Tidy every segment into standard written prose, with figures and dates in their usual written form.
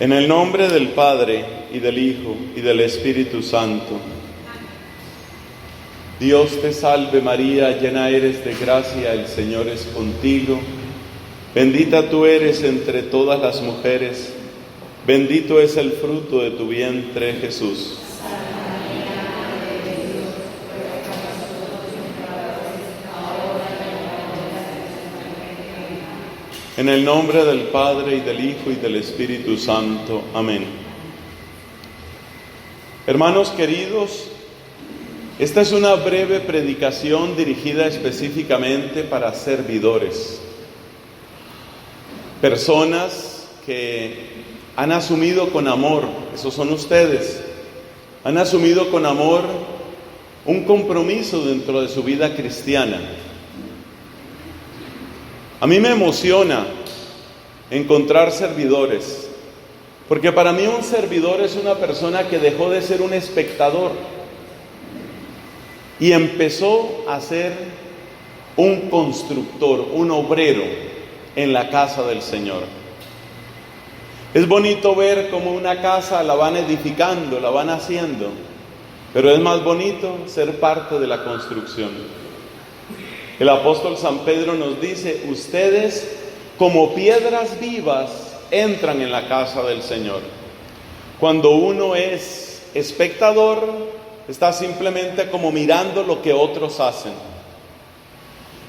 En el nombre del Padre, y del Hijo, y del Espíritu Santo. Dios te salve María, llena eres de gracia, el Señor es contigo. Bendita tú eres entre todas las mujeres, bendito es el fruto de tu vientre, Jesús. En el nombre del Padre, y del Hijo, y del Espíritu Santo. Amén. Hermanos queridos, esta es una breve predicación dirigida específicamente para servidores. Personas que han asumido con amor, esos son ustedes, han asumido con amor un compromiso dentro de su vida cristiana. A mí me emociona encontrar servidores, porque para mí un servidor es una persona que dejó de ser un espectador y empezó a ser un constructor, un obrero en la casa del Señor. Es bonito ver cómo una casa la van edificando, la van haciendo, pero es más bonito ser parte de la construcción. El apóstol San Pedro nos dice: ustedes como piedras vivas entran en la casa del Señor. Cuando uno es espectador, está simplemente como mirando lo que otros hacen.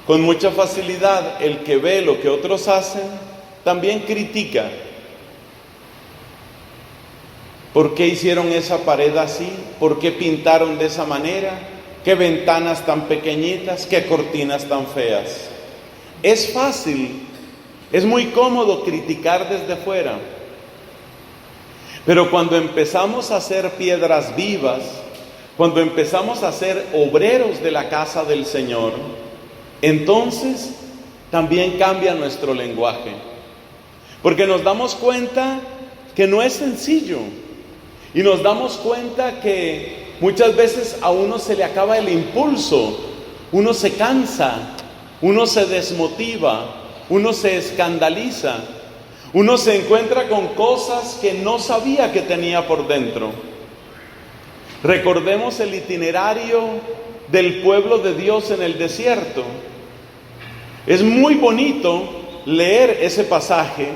Con mucha facilidad, el que ve lo que otros hacen, también critica. ¿Por qué hicieron esa pared así? ¿Por qué pintaron de esa manera? ¿Qué ventanas tan pequeñitas? ¿Qué cortinas tan feas? Es fácil, es muy cómodo criticar desde fuera. Pero cuando empezamos a ser piedras vivas, cuando empezamos a ser obreros de la casa del Señor, entonces también cambia nuestro lenguaje. Porque nos damos cuenta que no es sencillo. Y nos damos cuenta que muchas veces a uno se le acaba el impulso, uno se cansa, uno se desmotiva, uno se escandaliza, uno se encuentra con cosas que no sabía que tenía por dentro. Recordemos el itinerario del pueblo de Dios en el desierto. Es muy bonito leer ese pasaje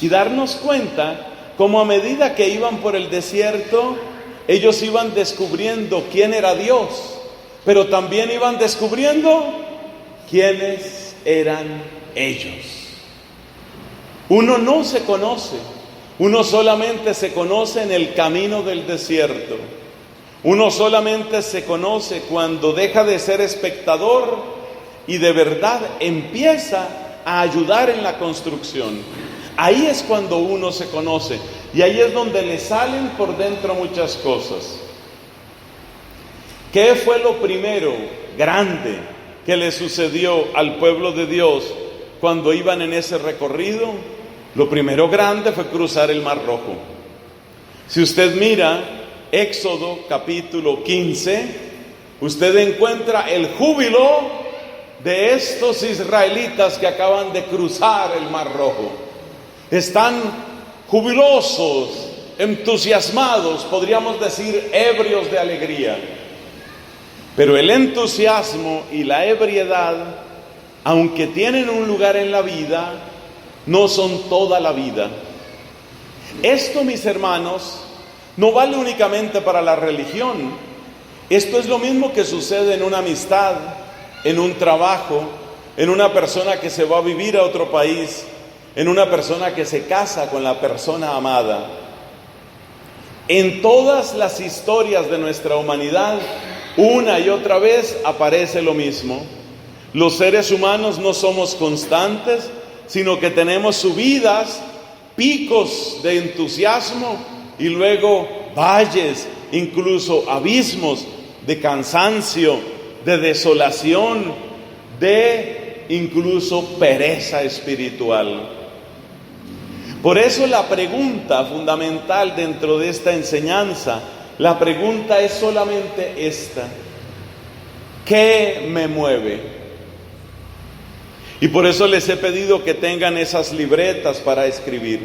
y darnos cuenta cómo a medida que iban por el desierto, ellos iban descubriendo quién era Dios, pero también iban descubriendo quiénes eran ellos. Uno no se conoce, uno solamente se conoce en el camino del desierto. Uno solamente se conoce cuando deja de ser espectador y de verdad empieza a ayudar en la construcción. Ahí es cuando uno se conoce y ahí es donde le salen por dentro muchas cosas. ¿Qué fue lo primero grande que le sucedió al pueblo de Dios cuando iban en ese recorrido? Lo primero grande fue cruzar el Mar Rojo. Si usted mira Éxodo capítulo 15, usted encuentra el júbilo de estos israelitas que acaban de cruzar el Mar Rojo. Están jubilosos, entusiasmados, podríamos decir ebrios de alegría. Pero el entusiasmo y la ebriedad, aunque tienen un lugar en la vida, no son toda la vida. Esto, mis hermanos, no vale únicamente para la religión. Esto es lo mismo que sucede en una amistad, en un trabajo, en una persona que se va a vivir a otro país, en una persona que se casa con la persona amada. En todas las historias de nuestra humanidad, una y otra vez aparece lo mismo. Los seres humanos no somos constantes, sino que tenemos subidas, picos de entusiasmo y luego valles, incluso abismos de cansancio, de desolación, de incluso pereza espiritual. Por eso la pregunta fundamental dentro de esta enseñanza, la pregunta es solamente esta: ¿qué me mueve? Y por eso les he pedido que tengan esas libretas para escribir,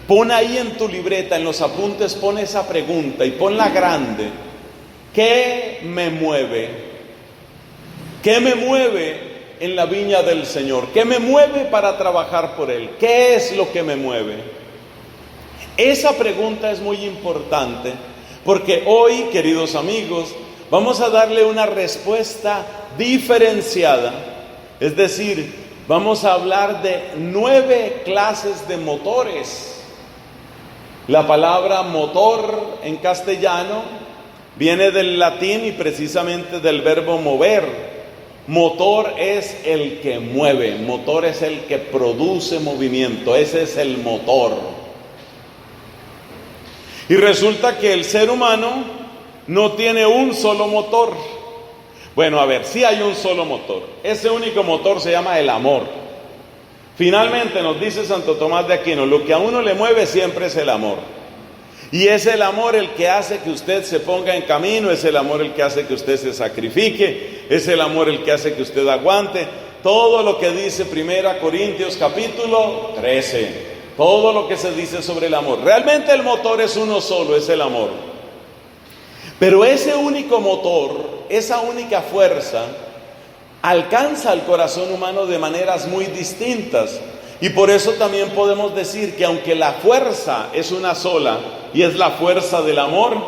Pon ahí en tu libreta, en los apuntes, pon esa pregunta y ponla grande. ¿Qué me mueve? ¿Qué me mueve en la viña del Señor? ¿Qué me mueve para trabajar por Él? ¿Qué es lo que me mueve? Esa pregunta es muy importante porque hoy, queridos amigos, vamos a darle una respuesta diferenciada. Es decir, vamos a hablar de 9 clases de motores. La palabra motor en castellano viene del latín y precisamente del verbo mover. Motor es el que mueve, motor es el que produce movimiento, ese es el motor. Y resulta que el ser humano no tiene un solo motor. Bueno, a ver, sí hay un solo motor. Ese único motor se llama el amor. Finalmente nos dice Santo Tomás de Aquino, lo que a uno le mueve siempre es el amor. Y es el amor el que hace que usted se ponga en camino, es el amor el que hace que usted se sacrifique, es el amor el que hace que usted aguante. Todo lo que dice 1 Corintios capítulo 13, todo lo que se dice sobre el amor. Realmente el motor es uno solo, es el amor. Pero ese único motor, esa única fuerza, alcanza al corazón humano de maneras muy distintas. Y por eso también podemos decir que aunque la fuerza es una sola y es la fuerza del amor,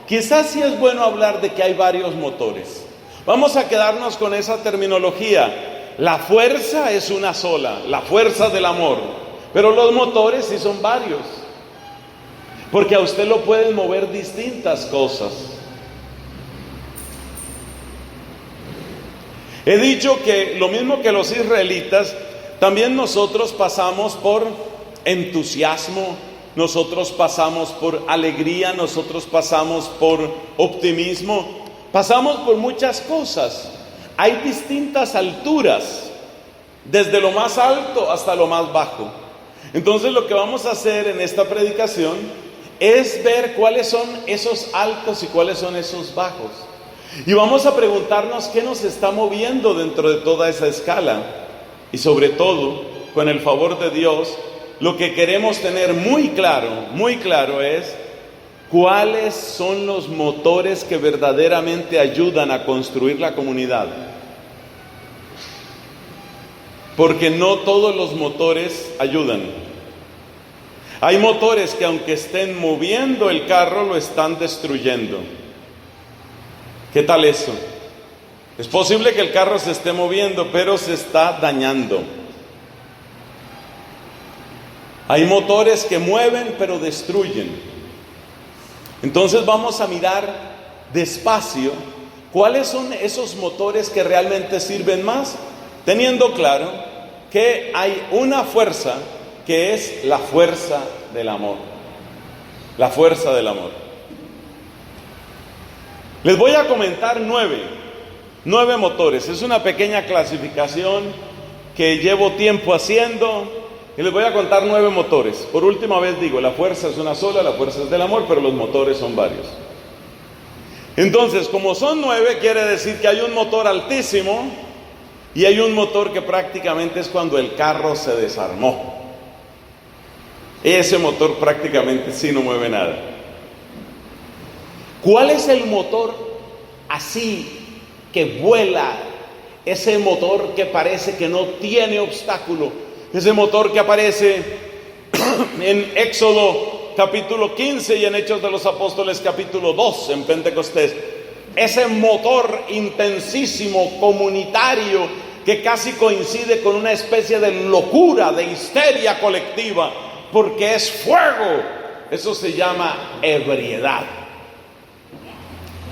quizás sí es bueno hablar de que hay varios motores. Vamos a quedarnos con esa terminología. La fuerza es una sola, la fuerza del amor, pero los motores sí son varios, porque a usted lo pueden mover distintas cosas. He dicho que lo mismo que los israelitas, también nosotros pasamos por entusiasmo, nosotros pasamos por alegría, nosotros pasamos por optimismo, pasamos por muchas cosas. Hay distintas alturas, desde lo más alto hasta lo más bajo. Entonces lo que vamos a hacer en esta predicación es ver cuáles son esos altos y cuáles son esos bajos. Y vamos a preguntarnos qué nos está moviendo dentro de toda esa escala. Y sobre todo, con el favor de Dios, lo que queremos tener muy claro es cuáles son los motores que verdaderamente ayudan a construir la comunidad. Porque no todos los motores ayudan. Hay motores que aunque estén moviendo el carro, lo están destruyendo. ¿Qué tal eso? Es posible que el carro se esté moviendo, pero se está dañando. Hay motores que mueven, pero destruyen. Entonces vamos a mirar despacio cuáles son esos motores que realmente sirven más, teniendo claro que hay una fuerza que es la fuerza del amor. La fuerza del amor. Les voy a comentar 9 motores. Es una pequeña clasificación que llevo tiempo haciendo y les voy a contar 9 motores. Por última vez digo, la fuerza es una sola, la fuerza es del amor, pero los motores son varios. Entonces, como son 9, quiere decir que hay un motor altísimo y hay un motor que prácticamente es cuando el carro se desarmó. Ese motor prácticamente sí no mueve nada. ¿Cuál es el motor así que vuela? Ese motor que parece que no tiene obstáculo. Ese motor que aparece en Éxodo capítulo 15 y en Hechos de los Apóstoles capítulo 2 en Pentecostés. Ese motor intensísimo, comunitario, que casi coincide con una especie de locura, de histeria colectiva, porque es fuego. Eso se llama ebriedad.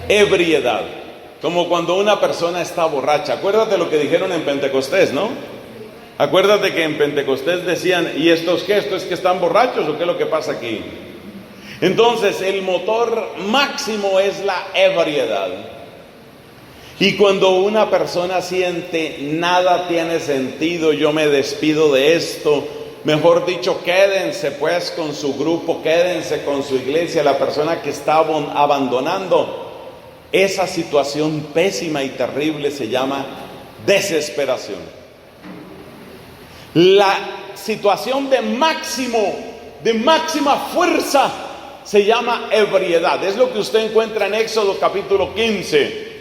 Ebriedad, como cuando una persona está borracha. Acuérdate lo que dijeron en Pentecostés, ¿no? Acuérdate que en Pentecostés decían, ¿y estos qué? ¿Esto es que están borrachos o qué es lo que pasa aquí? Entonces el motor máximo es la ebriedad. Y cuando una persona siente, nada tiene sentido, yo me despido de esto, mejor dicho, quédense pues con su grupo, quédense con su iglesia, la persona que está abandonando esa situación pésima y terrible se llama desesperación. La situación de máximo de máxima fuerza se llama ebriedad. Es lo que usted encuentra en Éxodo capítulo 15,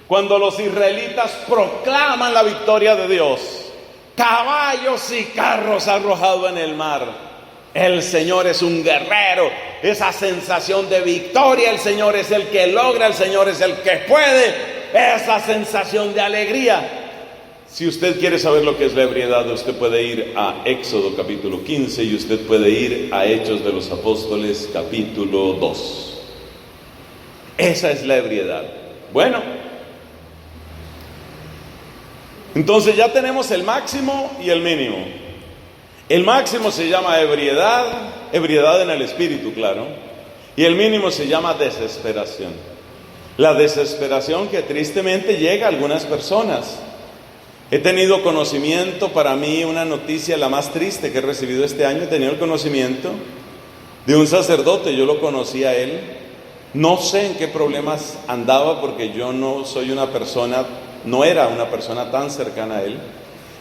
cuando los israelitas proclaman la victoria de Dios. Caballos y carros arrojados en el mar. El Señor es un guerrero. Esa sensación de victoria, el Señor es el que logra, el Señor es el que puede. Esa sensación de alegría. Si usted quiere saber lo que es la ebriedad, usted puede ir a Éxodo capítulo 15 y usted puede ir a Hechos de los Apóstoles capítulo 2. Esa es la ebriedad. Bueno, entonces ya tenemos el máximo y el mínimo. El máximo se llama ebriedad, ebriedad en el espíritu, claro. Y el mínimo se llama desesperación. La desesperación que tristemente llega a algunas personas. He tenido conocimiento, para mí una noticia la más triste que he recibido este año, he tenido el conocimiento de un sacerdote, yo lo conocí a él. No sé en qué problemas andaba porque yo no soy una persona, no era una persona tan cercana a él.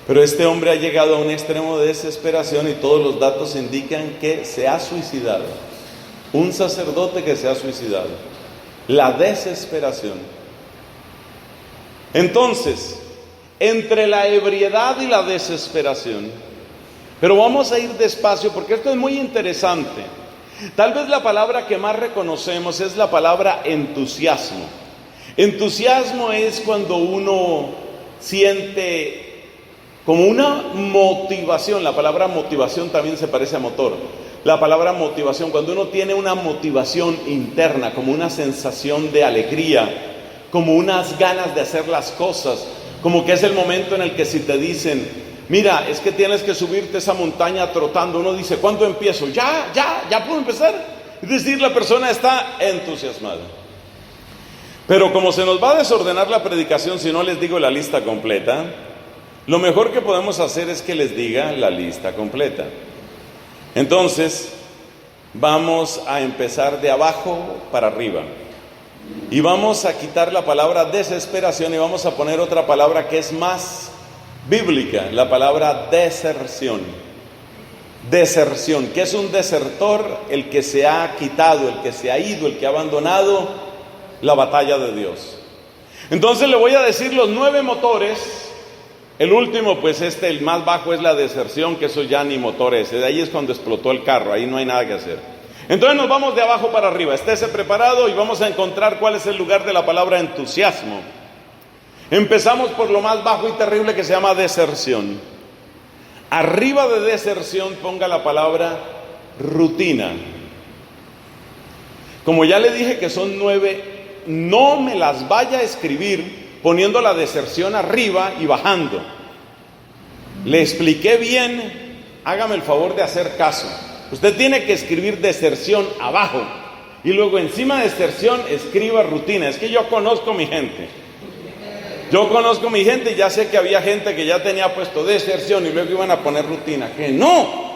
Pero este hombre ha llegado a un extremo de desesperación y todos los datos indican que se ha suicidado. Un sacerdote que se ha suicidado. La desesperación. Entonces, entre la ebriedad y la desesperación, pero vamos a ir despacio porque esto es muy interesante. Tal vez la palabra que más reconocemos es la palabra entusiasmo. Entusiasmo es cuando uno siente como una motivación. La palabra motivación también se parece a motor. La palabra motivación, cuando uno tiene una motivación interna, como una sensación de alegría, como unas ganas de hacer las cosas, como que es el momento en el que si te dicen, mira, es que tienes que subirte esa montaña trotando, uno dice, ¿cuándo empiezo? Ya puedo empezar. Es decir, la persona está entusiasmada. Pero como se nos va a desordenar la predicación si no les digo la lista completa, lo mejor que podemos hacer es que les diga la lista completa. Entonces, vamos a empezar de abajo para arriba. Y vamos a quitar la palabra desesperación y vamos a poner otra palabra que es más bíblica, la palabra deserción. Deserción, que es un desertor, el que se ha quitado, el que se ha ido, el que ha abandonado la batalla de Dios. Entonces le voy a decir los 9 motores. El último, pues el más bajo es la deserción, que eso ya ni motor es. De ahí es cuando explotó el carro, ahí no hay nada que hacer. Entonces nos vamos de abajo para arriba. Estése preparado y vamos a encontrar cuál es el lugar de la palabra entusiasmo. Empezamos por lo más bajo y terrible que se llama deserción. Arriba de deserción ponga la palabra rutina. Como ya le dije que son 9, no me las vaya a escribir poniendo la deserción arriba y bajando. Le expliqué bien, hágame el favor de hacer caso. Usted tiene que escribir deserción abajo y luego encima de deserción escriba rutina. Es que yo conozco mi gente. Yo conozco mi gente y ya sé que había gente que ya tenía puesto deserción y luego iban a poner rutina. Que no.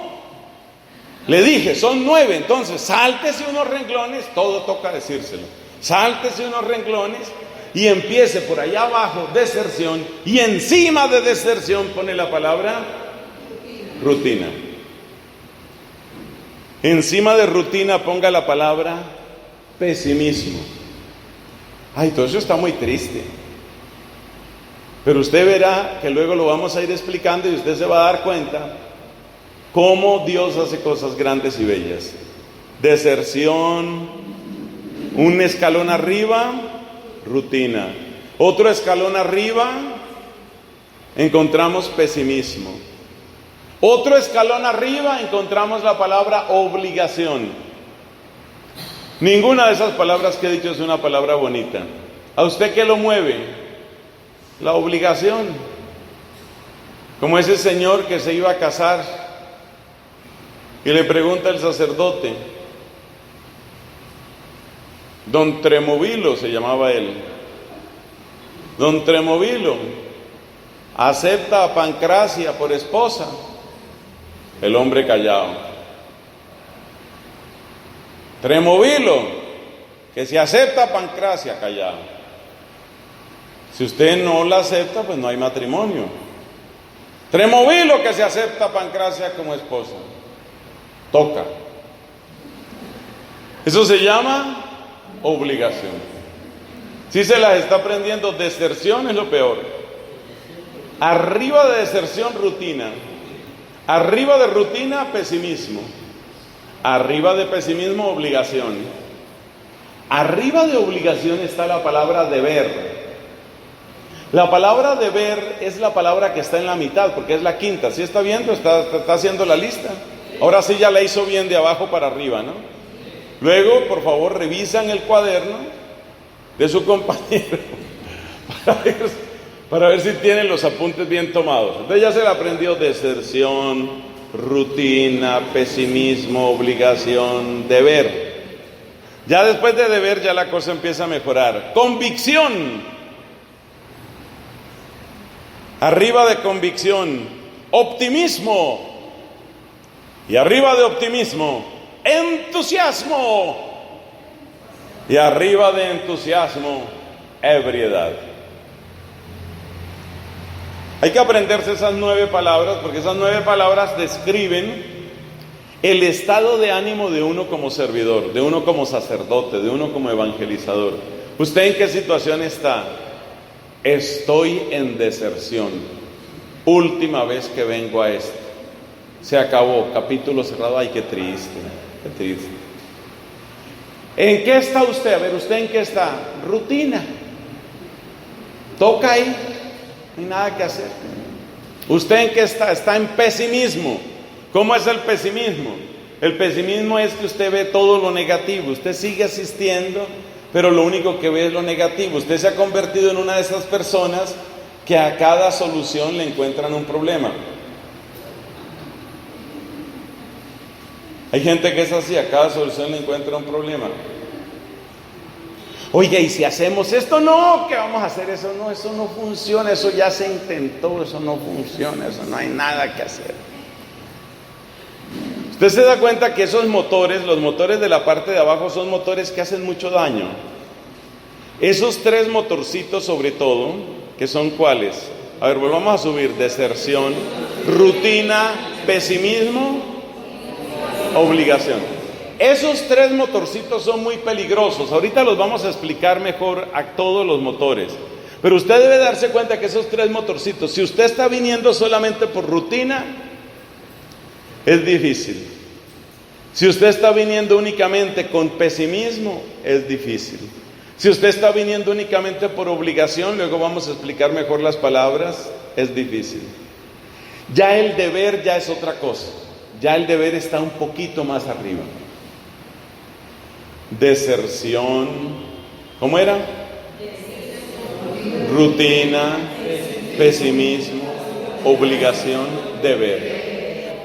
Le dije, son 9, entonces sáltese unos renglones, todo toca decírselo. Sáltese unos renglones y empiece por allá abajo, deserción, y encima de deserción pone la palabra rutina. Encima de rutina ponga la palabra pesimismo. Ay, todo eso está muy triste. Pero usted verá que luego lo vamos a ir explicando y usted se va a dar cuenta cómo Dios hace cosas grandes y bellas. Deserción, un escalón arriba, rutina. Otro escalón arriba, encontramos pesimismo. Otro escalón arriba, encontramos la palabra obligación. Ninguna de esas palabras que he dicho es una palabra bonita. ¿A usted qué lo mueve? La obligación. Como ese señor que se iba a casar y le pregunta al sacerdote, don Tremovilo se llamaba él, don Tremovilo, ¿acepta a Pancracia por esposa? El hombre callado. Tremovilo, que si acepta a Pancracia, callado. Si usted no la acepta, pues no hay matrimonio. Tremovilo, que se acepta a Pancracia como esposa. toca. Eso se llama obligación. Si se las está aprendiendo, deserción es lo peor. Arriba de deserción, rutina. Arriba de rutina, pesimismo. Arriba de pesimismo, obligación. Arriba de obligación está la palabra deber. La palabra deber es la palabra que está en la mitad, porque es la quinta. ¿Sí está viendo? Está haciendo la lista. Ahora sí ya la hizo bien de abajo para arriba, ¿no? Luego, por favor, revisan el cuaderno de su compañero para ver si tienen los apuntes bien tomados. Entonces ya se le aprendió deserción, rutina, pesimismo, obligación, deber. Ya después de deber ya la cosa empieza a mejorar. Convicción. Arriba de convicción, optimismo. Y arriba de optimismo, entusiasmo. Y arriba de entusiasmo, ebriedad. Hay que aprenderse esas 9 palabras, porque esas 9 palabras describen el estado de ánimo de uno como servidor, de uno como sacerdote, de uno como evangelizador. ¿Usted en qué situación está? Estoy en deserción. Última vez que vengo a esto. Se acabó, capítulo cerrado. Ay, qué triste, qué triste. ¿En qué está usted? A ver, ¿usted en qué está? Rutina. Toca ahí, no hay nada que hacer. ¿Usted en qué está? Está en pesimismo. ¿Cómo es el pesimismo? El pesimismo es que usted ve todo lo negativo. Usted sigue asistiendo, pero lo único que ve es lo negativo. Usted se ha convertido en una de esas personas que a cada solución le encuentran un problema. Hay gente que es así, a cada solución le encuentra un problema. Oye, ¿y si hacemos esto? No, ¿qué vamos a hacer? Eso no funciona, eso ya se intentó, eso no funciona, eso no hay nada que hacer. Usted se da cuenta que esos motores, los motores de la parte de abajo, son motores que hacen mucho daño. Esos 3 motorcitos sobre todo, que son ¿cuáles? A ver, volvamos a subir. Deserción, rutina, pesimismo, obligación. Esos 3 motorcitos son muy peligrosos. Ahorita los vamos a explicar mejor a todos los motores. Pero usted debe darse cuenta que esos 3 motorcitos, si usted está viniendo solamente por rutina, es difícil. Si usted está viniendo únicamente con pesimismo, es difícil. Si usted está viniendo únicamente por obligación, luego vamos a explicar mejor las palabras, es difícil. Ya el deber ya es otra cosa. Ya el deber está un poquito más arriba. Deserción, ¿cómo era? Rutina, pesimismo, obligación, deber.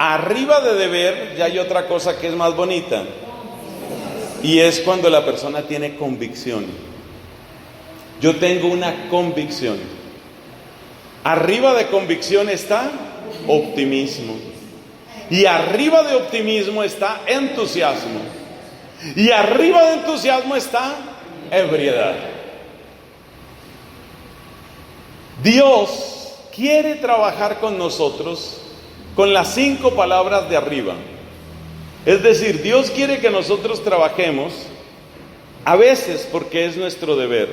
Arriba de deber ya hay otra cosa que es más bonita, y es cuando la persona tiene convicción. Yo tengo una convicción. Arriba de convicción está optimismo. Y arriba de optimismo está entusiasmo. Y arriba de entusiasmo está ebriedad. Dios quiere trabajar con nosotros con las 5 palabras de arriba. Es decir, Dios quiere que nosotros trabajemos, a veces porque es nuestro deber,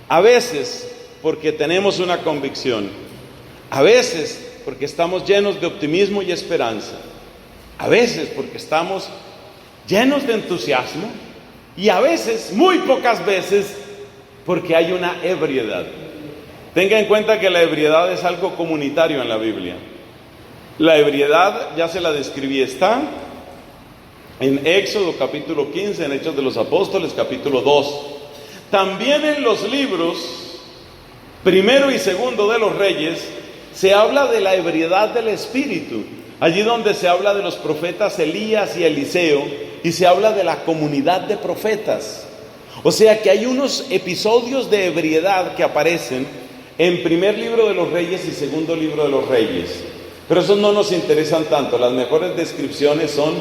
a veces porque tenemos una convicción, a veces porque estamos llenos de optimismo y esperanza, a veces porque estamos llenos de entusiasmo, y a veces, muy pocas veces, porque hay una ebriedad. Tenga en cuenta que la ebriedad es algo comunitario en la Biblia. La ebriedad, ya se la describí, está en Éxodo capítulo 15, en Hechos de los Apóstoles capítulo 2. También en los libros primero y segundo de los Reyes se habla de la ebriedad del Espíritu. Allí donde se habla de los profetas Elías y Eliseo, y se habla de la comunidad de profetas. O sea que hay unos episodios de ebriedad que aparecen en primer libro de los Reyes y segundo libro de los Reyes. Pero esos no nos interesan tanto. Las mejores descripciones son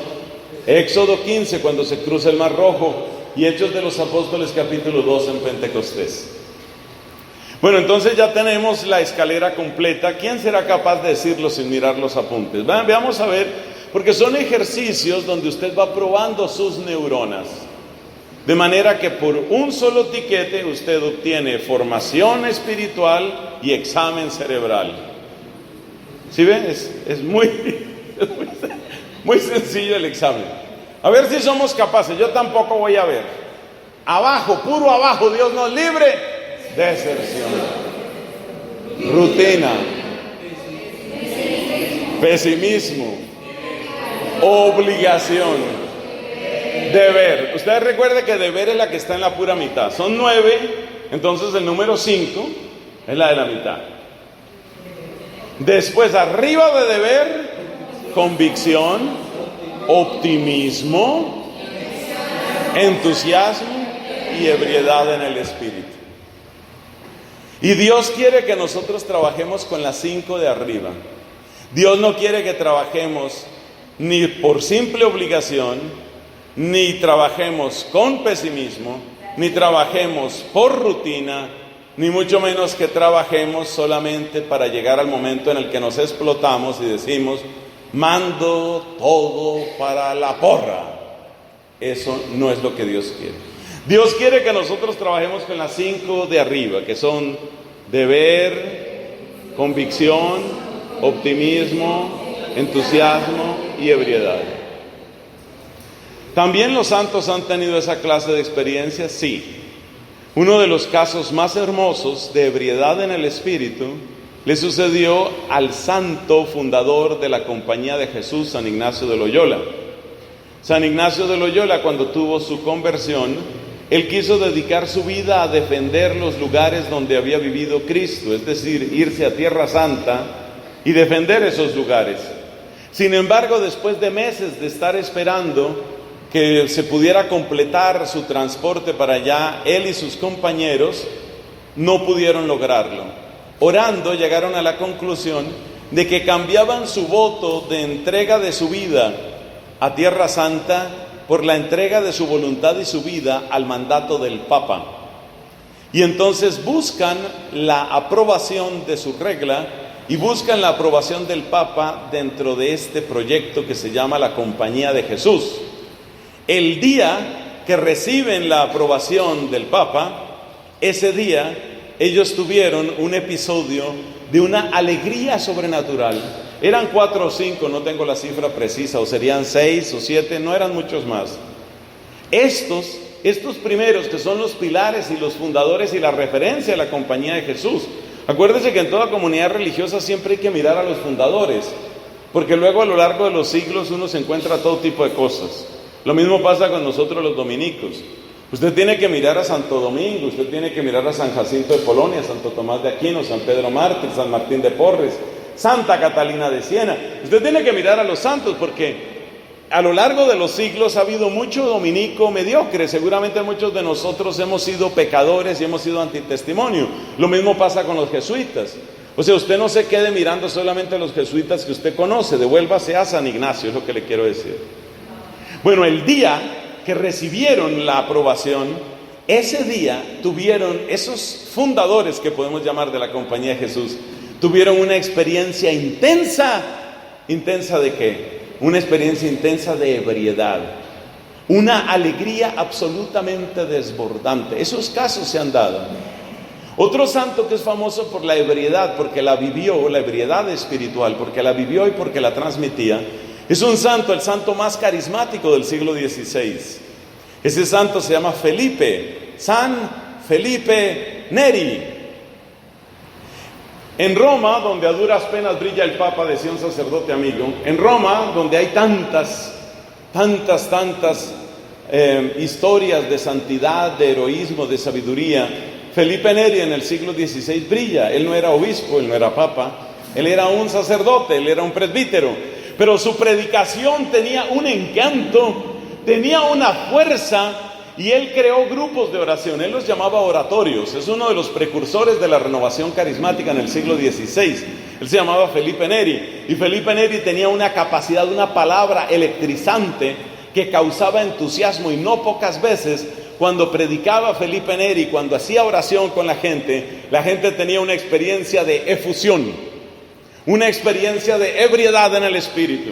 Éxodo 15, cuando se cruza el Mar Rojo, y Hechos de los Apóstoles capítulo 2 en Pentecostés. Bueno, entonces ya tenemos la escalera completa. ¿Quién será capaz de decirlo sin mirar los apuntes? Veamos a ver Porque son ejercicios donde usted va probando sus neuronas. De manera que por un solo tiquete usted obtiene formación espiritual y examen cerebral. ¿Sí ven? Es muy sencillo el examen. A ver si somos capaces. Yo tampoco voy a ver. Abajo, puro abajo, Dios nos libre. Deserción. Rutina. Pesimismo. Obligación. Deber. Ustedes recuerden que deber es la que está en la pura mitad. Son 9, entonces el número 5 es la de la mitad. Después, arriba de deber, convicción, optimismo, entusiasmo y ebriedad en el espíritu. Y Dios quiere que nosotros trabajemos con las 5 de arriba. Dios no quiere que trabajemos ni por simple obligación, ni trabajemos con pesimismo, ni trabajemos por rutina, ni mucho menos que trabajemos solamente para llegar al momento en el que nos explotamos y decimos, mando todo para la porra. Eso no es lo que Dios quiere. Dios quiere que nosotros trabajemos con las 5 de arriba, que son deber, convicción, optimismo, entusiasmo y ebriedad. ¿También los santos han tenido esa clase de experiencias? Sí. Uno de los casos más hermosos de ebriedad en el espíritu le sucedió al santo fundador de la Compañía de Jesús, San Ignacio de Loyola. San Ignacio de Loyola, cuando tuvo su conversión, él quiso dedicar su vida a defender los lugares donde había vivido Cristo, es decir, irse a Tierra Santa y defender esos lugares. Sin embargo, después de meses de estar esperando que se pudiera completar su transporte para allá, él y sus compañeros no pudieron lograrlo. Orando, llegaron a la conclusión de que cambiaban su voto de entrega de su vida a Tierra Santa por la entrega de su voluntad y su vida al mandato del Papa. Y entonces buscan la aprobación de su regla y buscan la aprobación del Papa dentro de este proyecto que se llama la Compañía de Jesús. El día que reciben la aprobación del Papa, ese día ellos tuvieron un episodio de una alegría sobrenatural. Eran 4 o 5, no tengo la cifra precisa, o serían 6 o 7, no eran muchos más. Estos primeros, que son los pilares y los fundadores y la referencia de la Compañía de Jesús. Acuérdense que en toda comunidad religiosa siempre hay que mirar a los fundadores, porque luego a lo largo de los siglos uno se encuentra todo tipo de cosas. Lo mismo pasa con nosotros los dominicos. Usted tiene que mirar a Santo Domingo, usted tiene que mirar a San Jacinto de Polonia, Santo Tomás de Aquino, San Pedro Mártir, San Martín de Porres, Santa Catalina de Siena. Usted tiene que mirar a los santos porque a lo largo de los siglos ha habido mucho dominico mediocre. Seguramente muchos de nosotros hemos sido pecadores y hemos sido antitestimonio. Lo mismo pasa con los jesuitas. O sea, usted no se quede mirando solamente a los jesuitas que usted conoce, devuélvase a San Ignacio, es lo que le quiero decir. Bueno, el día que recibieron la aprobación, ese día tuvieron, esos fundadores que podemos llamar de la Compañía de Jesús, tuvieron una experiencia intensa. ¿Intensa de qué? Una experiencia intensa de ebriedad. Una alegría absolutamente desbordante. Esos casos se han dado. Otro santo que es famoso por la ebriedad, porque la vivió, la ebriedad espiritual, porque la vivió y porque la transmitía, es un santo, el santo más carismático del siglo XVI. Ese santo se llama Felipe, San Felipe Neri. En Roma, donde a duras penas brilla el Papa, decía un sacerdote amigo, en Roma, donde hay tantas historias de santidad, de heroísmo, de sabiduría, Felipe Neri en el siglo XVI brilla. Él no era obispo, él no era papa, él era un sacerdote, él era un presbítero. Pero su predicación tenía un encanto, tenía una fuerza, y él creó grupos de oración. Él los llamaba oratorios. Es uno de los precursores de la renovación carismática en el siglo XVI. Él se llamaba Felipe Neri, y Felipe Neri tenía una capacidad, una palabra electrizante que causaba entusiasmo, y no pocas veces cuando predicaba Felipe Neri, cuando hacía oración con la gente tenía una experiencia de efusión, una experiencia de ebriedad en el espíritu.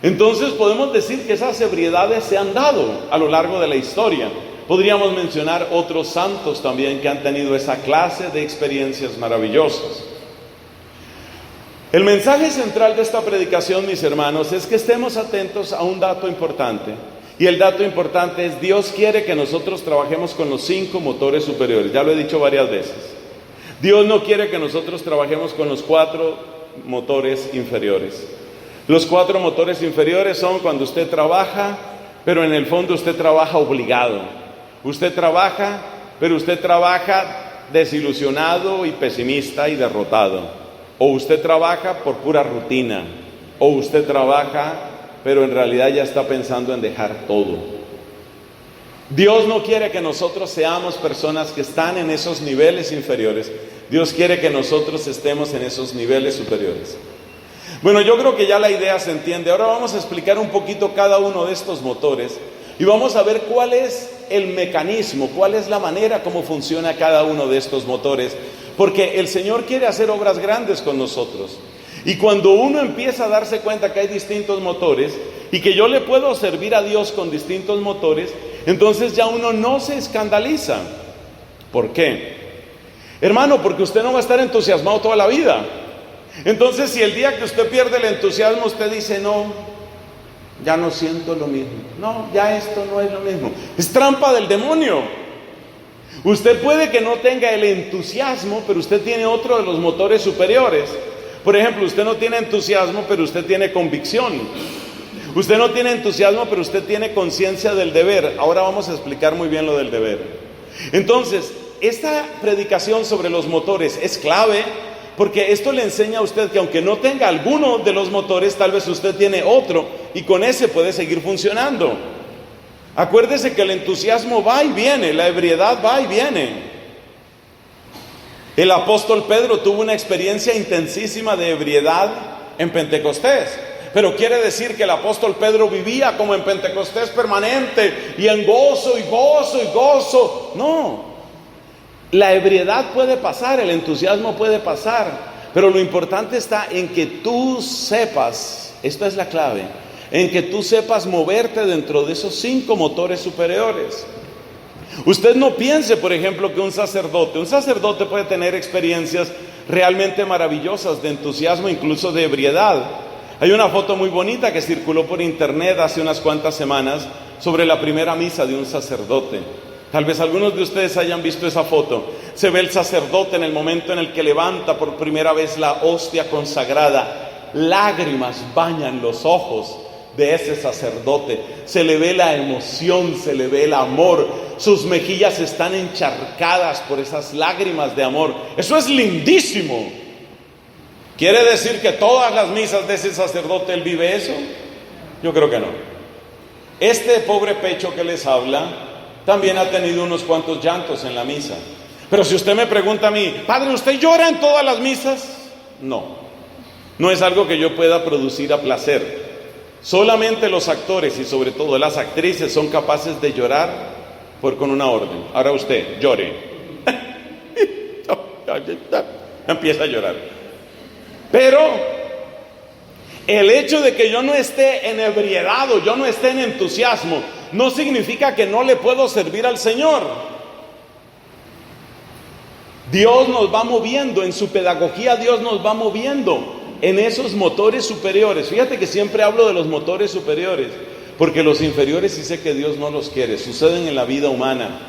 Entonces podemos decir que esas ebriedades se han dado a lo largo de la historia. Podríamos mencionar otros santos también que han tenido esa clase de experiencias maravillosas. El mensaje central de esta predicación, mis hermanos, es que estemos atentos a un dato importante. Y el dato importante es: Dios quiere que nosotros trabajemos con los 5 motores superiores. Ya lo he dicho varias veces. Dios no quiere que nosotros trabajemos con los 4 motores inferiores. Los 4 motores inferiores son cuando usted trabaja, pero en el fondo usted trabaja obligado. Usted trabaja, pero usted trabaja desilusionado y pesimista y derrotado. O usted trabaja por pura rutina, o usted trabaja, pero en realidad ya está pensando en dejar todo. Dios no quiere que nosotros seamos personas que están en esos niveles inferiores. Dios quiere que nosotros estemos en esos niveles superiores. Bueno, yo creo que ya la idea se entiende. Ahora vamos a explicar un poquito cada uno de estos motores y vamos a ver cuál es el mecanismo, cuál es la manera como funciona cada uno de estos motores. Porque el Señor quiere hacer obras grandes con nosotros. Y cuando uno empieza a darse cuenta que hay distintos motores y que yo le puedo servir a Dios con distintos motores, entonces ya uno no se escandaliza. ¿Por qué? Hermano, porque usted no va a estar entusiasmado toda la vida. Entonces, si el día que usted pierde el entusiasmo, usted dice: no, ya no siento lo mismo. No, ya esto no es lo mismo. Es trampa del demonio. Usted puede que no tenga el entusiasmo, pero usted tiene otro de los motores superiores. Por ejemplo, usted no tiene entusiasmo, pero usted tiene convicción. Usted no tiene entusiasmo, pero usted tiene conciencia del deber. Ahora vamos a explicar muy bien lo del deber. Entonces, esta predicación sobre los motores es clave, porque esto le enseña a usted que aunque no tenga alguno de los motores, tal vez usted tiene otro, y con ese puede seguir funcionando. Acuérdese que el entusiasmo va y viene, la ebriedad va y viene. El apóstol Pedro tuvo una experiencia intensísima de ebriedad en Pentecostés, pero quiere decir que el apóstol Pedro vivía como en Pentecostés permanente y en gozo y gozo y gozo. No, la ebriedad puede pasar, el entusiasmo puede pasar, pero lo importante está en que tú sepas, esta es la clave, en que tú sepas moverte dentro de esos 5 motores superiores. Usted no piense, por ejemplo, que un sacerdote puede tener experiencias realmente maravillosas de entusiasmo, incluso de ebriedad. Hay una foto muy bonita que circuló por internet hace unas cuantas semanas sobre la primera misa de un sacerdote. Tal vez algunos de ustedes hayan visto esa foto. Se ve el sacerdote en el momento en el que levanta por primera vez la hostia consagrada. Lágrimas bañan los ojos de ese sacerdote. Se le ve la emoción, se le ve el amor. Sus mejillas están encharcadas por esas lágrimas de amor. Eso es lindísimo. ¿Quiere decir que todas las misas de ese sacerdote él vive eso? Yo creo que no. Este pobre pecho que les habla también ha tenido unos cuantos llantos en la misa. Pero si usted me pregunta a mí: padre, ¿usted llora en todas las misas? No es algo que yo pueda producir a placer. Solamente los actores y sobre todo las actrices son capaces de llorar con una orden. Ahora usted, llore. Empieza a llorar. Pero el hecho de que yo no esté en ebriedad o yo no esté en entusiasmo, no significa que no le puedo servir al Señor. Dios nos va moviendo, en su pedagogía Dios nos va moviendo en esos motores superiores. Fíjate que siempre hablo de los motores superiores, porque los inferiores sí sé que Dios no los quiere. Suceden en la vida humana,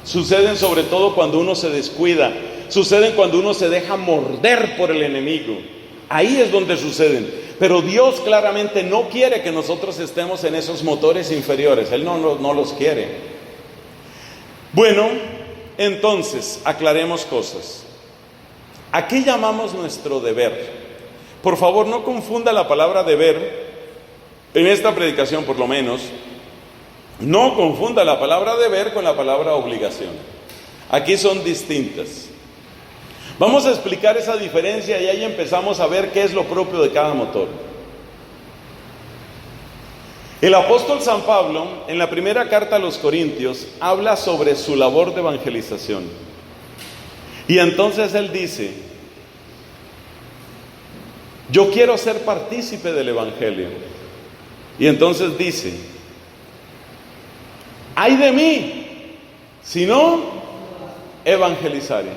suceden sobre todo cuando uno se descuida, suceden cuando uno se deja morder por el enemigo. Ahí es donde suceden. Pero Dios claramente no quiere que nosotros estemos en esos motores inferiores. Él no los quiere. Bueno, entonces aclaremos cosas. ¿A qué llamamos nuestro deber? Por favor, no confunda la palabra deber, en esta predicación por lo menos, no confunda la palabra deber con la palabra obligación. Aquí son distintas. Vamos a explicar esa diferencia y ahí empezamos a ver qué es lo propio de cada motor. El apóstol San Pablo, en la primera carta a los Corintios, habla sobre su labor de evangelización. Y entonces él dice: yo quiero ser partícipe del evangelio. Y entonces dice: ay de mí si no evangelizaré.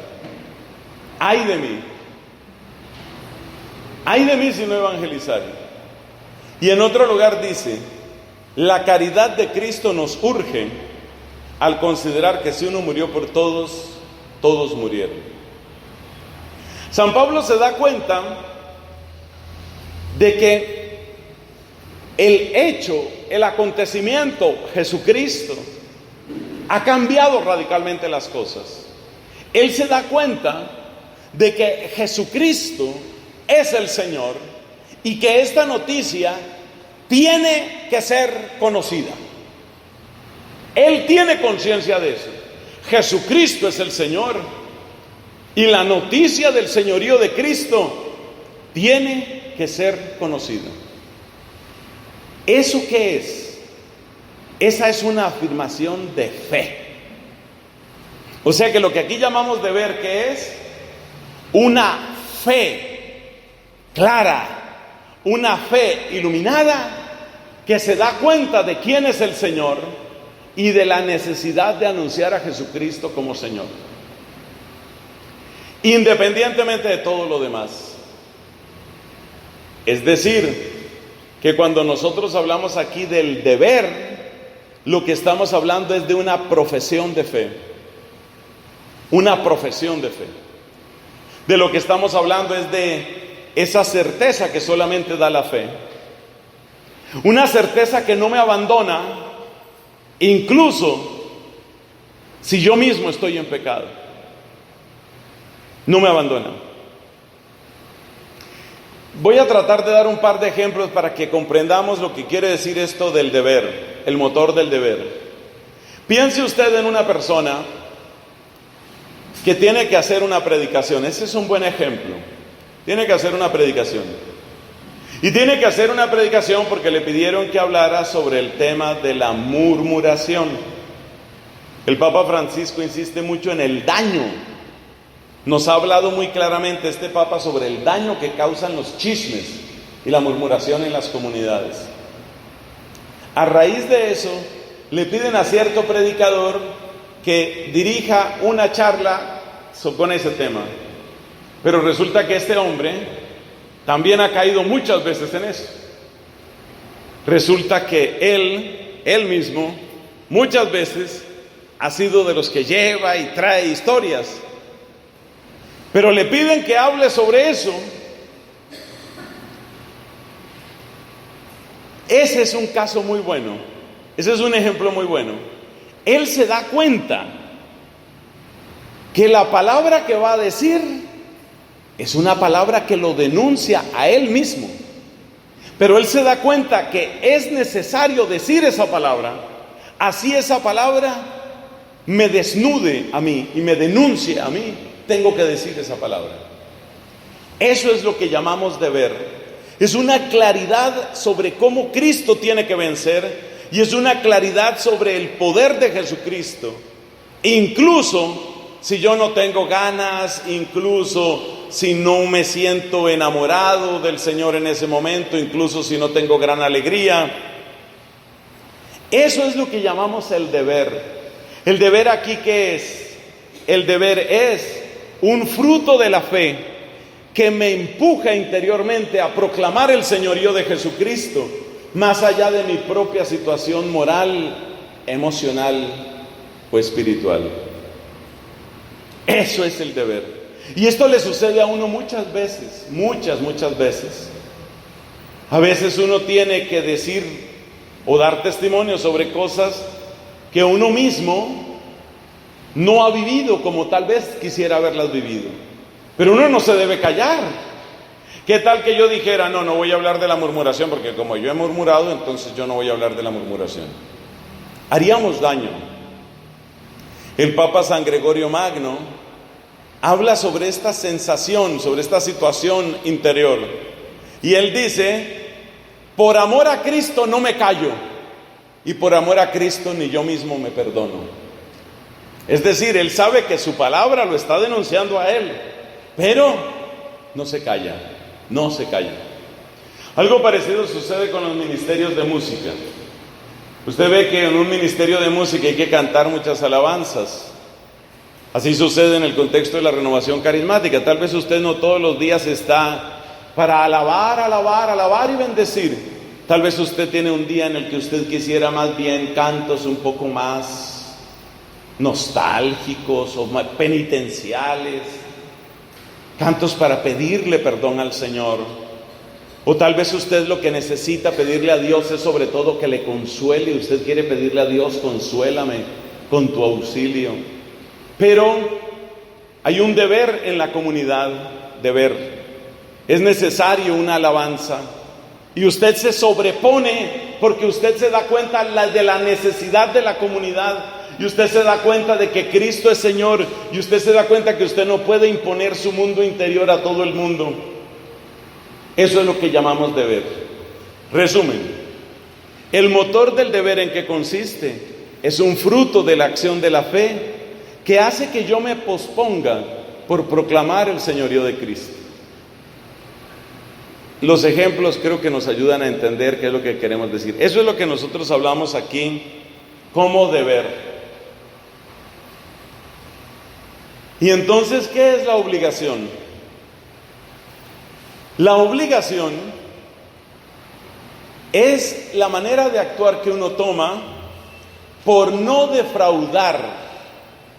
Ay de mí. Ay de mí si no evangelizaré. Y en otro lugar dice: la caridad de Cristo nos urge al considerar que si uno murió por todos, todos murieron. San Pablo se da cuenta de que el hecho, el acontecimiento, Jesucristo, ha cambiado radicalmente las cosas. Él se da cuenta de que Jesucristo es el Señor y que esta noticia tiene que ser conocida. Él tiene conciencia de eso. Jesucristo es el Señor y la noticia del señorío de Cristo tiene que ser conocida. ¿Eso qué es? Esa es una afirmación de fe. O sea que lo que aquí llamamos deber, ¿qué es? Una fe clara, una fe iluminada que se da cuenta de quién es el Señor y de la necesidad de anunciar a Jesucristo como Señor, independientemente de todo lo demás. Es decir, que cuando nosotros hablamos aquí del deber, lo que estamos hablando es de una profesión de fe. Una profesión de fe. De lo que estamos hablando es de esa certeza que solamente da la fe. Una certeza que no me abandona, incluso si yo mismo estoy en pecado. No me abandona. Voy a tratar de dar un par de ejemplos para que comprendamos lo que quiere decir esto del deber, el motor del deber. Piense usted en una persona que tiene que hacer una predicación. Ese es un buen ejemplo. Tiene que hacer una predicación. Y tiene que hacer una predicación porque le pidieron que hablara sobre el tema de la murmuración. El Papa Francisco insiste mucho en el daño. Nos ha hablado muy claramente este Papa sobre el daño que causan los chismes y la murmuración en las comunidades. A raíz de eso, le piden a cierto predicador que dirija una charla con ese tema. Pero resulta que este hombre también ha caído muchas veces en eso. Resulta que él mismo, muchas veces ha sido de los que lleva y trae historias. Pero le piden que hable sobre eso. Ese es un caso muy bueno. Ese es un ejemplo muy bueno. Él se da cuenta que la palabra que va a decir es una palabra que lo denuncia a él mismo. Pero él se da cuenta que es necesario decir esa palabra, así esa palabra me desnude a mí y me denuncie a mí. Tengo que decir esa palabra. Eso es lo que llamamos deber. Es una claridad sobre cómo Cristo tiene que vencer y es una claridad sobre el poder de Jesucristo. Incluso si yo no tengo ganas, incluso si no me siento enamorado del Señor en ese momento, incluso si no tengo gran alegría. Eso es lo que llamamos el deber. El deber aquí, ¿qué es? El deber es un fruto de la fe que me empuja interiormente a proclamar el señorío de Jesucristo, más allá de mi propia situación moral, emocional o espiritual. Eso es el deber. Y esto le sucede a uno muchas veces, muchas veces. A veces uno tiene que decir o dar testimonio sobre cosas que uno mismo no ha vivido como tal vez quisiera haberlas vivido. Pero uno no se debe callar. ¿Qué tal que yo dijera, no voy a hablar de la murmuración, porque como yo he murmurado, entonces yo no voy a hablar de la murmuración? Haríamos daño. El Papa San Gregorio Magno habla sobre esta sensación, sobre esta situación interior. Y él dice, por amor a Cristo no me callo, y por amor a Cristo ni yo mismo me perdono. Es decir, él sabe que su palabra lo está denunciando a él, pero no se calla, no se calla. Algo parecido sucede con los ministerios de música. Usted ve que en un ministerio de música hay que cantar muchas alabanzas. Así sucede en el contexto de la renovación carismática. Tal vez usted no todos los días está para alabar y bendecir. Tal vez usted tiene un día en el que usted quisiera más bien cantos un poco más nostálgicos o más penitenciales, cantos para pedirle perdón al Señor. O tal vez usted lo que necesita pedirle a Dios es sobre todo que le consuele. Usted quiere pedirle a Dios: consuélame con tu auxilio. Pero hay un deber en la comunidad, es necesario una alabanza, y usted se sobrepone porque usted se da cuenta de la necesidad de la comunidad, y usted se da cuenta de que Cristo es Señor, y usted se da cuenta que usted no puede imponer su mundo interior a todo el mundo. Eso es lo que llamamos deber. Resumen: el motor del deber, ¿en qué consiste? Es un fruto de la acción de la fe que hace que yo me posponga por proclamar el señorío de Cristo. Los ejemplos creo que nos ayudan a entender qué es lo que queremos decir. Eso es lo que nosotros hablamos aquí como deber. Y entonces, ¿qué es la obligación? La obligación es la manera de actuar que uno toma por no defraudar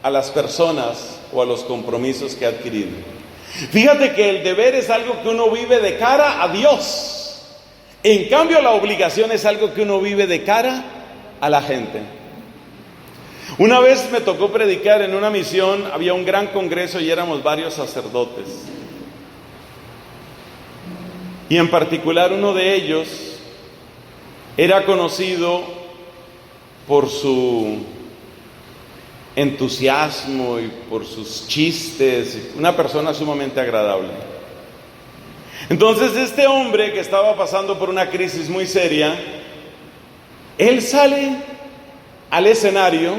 a las personas o a los compromisos que ha adquirido. Fíjate que el deber es algo que uno vive de cara a Dios. En cambio, la obligación es algo que uno vive de cara a la gente. Una vez me tocó predicar en una misión, había un gran congreso y éramos varios sacerdotes. Y en particular uno de ellos era conocido por su entusiasmo y por sus chistes, una persona sumamente agradable. Entonces este hombre, que estaba pasando por una crisis muy seria, él sale al escenario,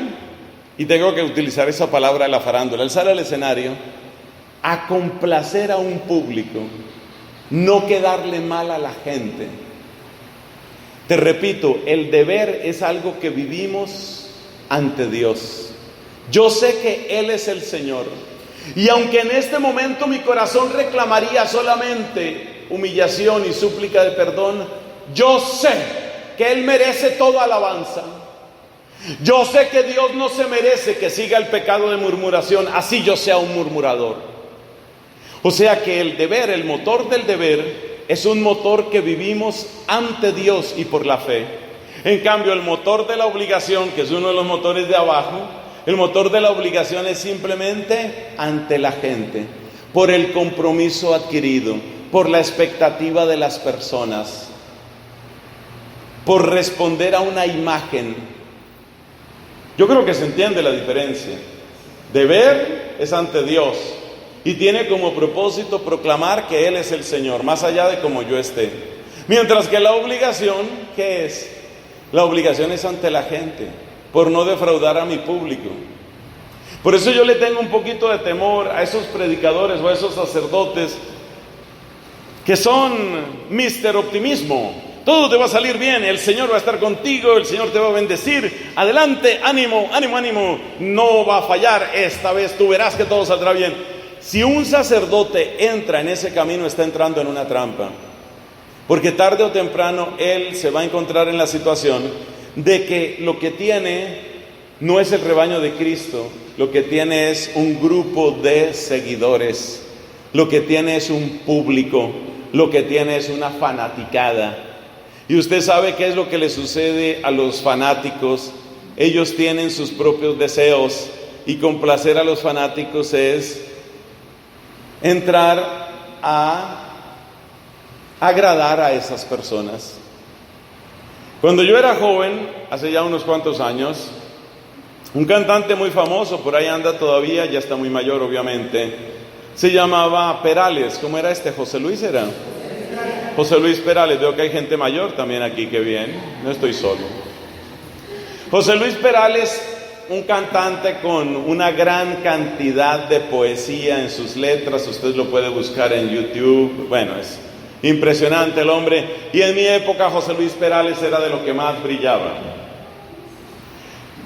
y tengo que utilizar esa palabra de la farándula, él sale al escenario a complacer a un público, no quedarle mal a la gente. Te repito, el deber es algo que vivimos ante Dios. Yo sé que Él es el Señor, y aunque en este momento mi corazón reclamaría solamente humillación y súplica de perdón, yo sé que Él merece toda alabanza. Yo sé que Dios no se merece que siga el pecado de murmuración, así yo sea un murmurador. O sea que el deber, el motor del deber, es un motor que vivimos ante Dios y por la fe. En cambio, el motor de la obligación, que es uno de los motores de abajo, el motor de la obligación es simplemente ante la gente, por el compromiso adquirido, por la expectativa de las personas, por responder a una imagen. Yo creo que se entiende la diferencia. Deber es ante Dios y tiene como propósito proclamar que Él es el Señor, más allá de como yo esté. Mientras que la obligación, ¿qué es? La obligación es ante la gente, por no defraudar a mi público. Por eso yo le tengo un poquito de temor a esos predicadores o a esos sacerdotes que son Mr. Optimismo. Todo te va a salir bien, el Señor va a estar contigo, el Señor te va a bendecir, adelante, ánimo, ánimo, ánimo, no va a fallar esta vez, tú verás que todo saldrá bien. Si un sacerdote entra en ese camino, está entrando en una trampa, porque tarde o temprano él se va a encontrar en la situación de que lo que tiene no es el rebaño de Cristo, lo que tiene es un grupo de seguidores, lo que tiene es un público, lo que tiene es una fanaticada. Y usted sabe qué es lo que le sucede a los fanáticos. Ellos tienen sus propios deseos, y complacer a los fanáticos es entrar a agradar a esas personas. Cuando yo era joven, hace ya unos cuantos años, un cantante muy famoso, por ahí anda todavía, ya está muy mayor obviamente, se llamaba Perales. ¿Cómo era este? ¿José Luis era? José Luis Perales. Veo que hay gente mayor también aquí, qué bien, no estoy solo. José Luis Perales, un cantante con una gran cantidad de poesía en sus letras, usted lo puede buscar en YouTube, bueno, Impresionante el hombre. Y en mi época José Luis Perales era de lo que más brillaba.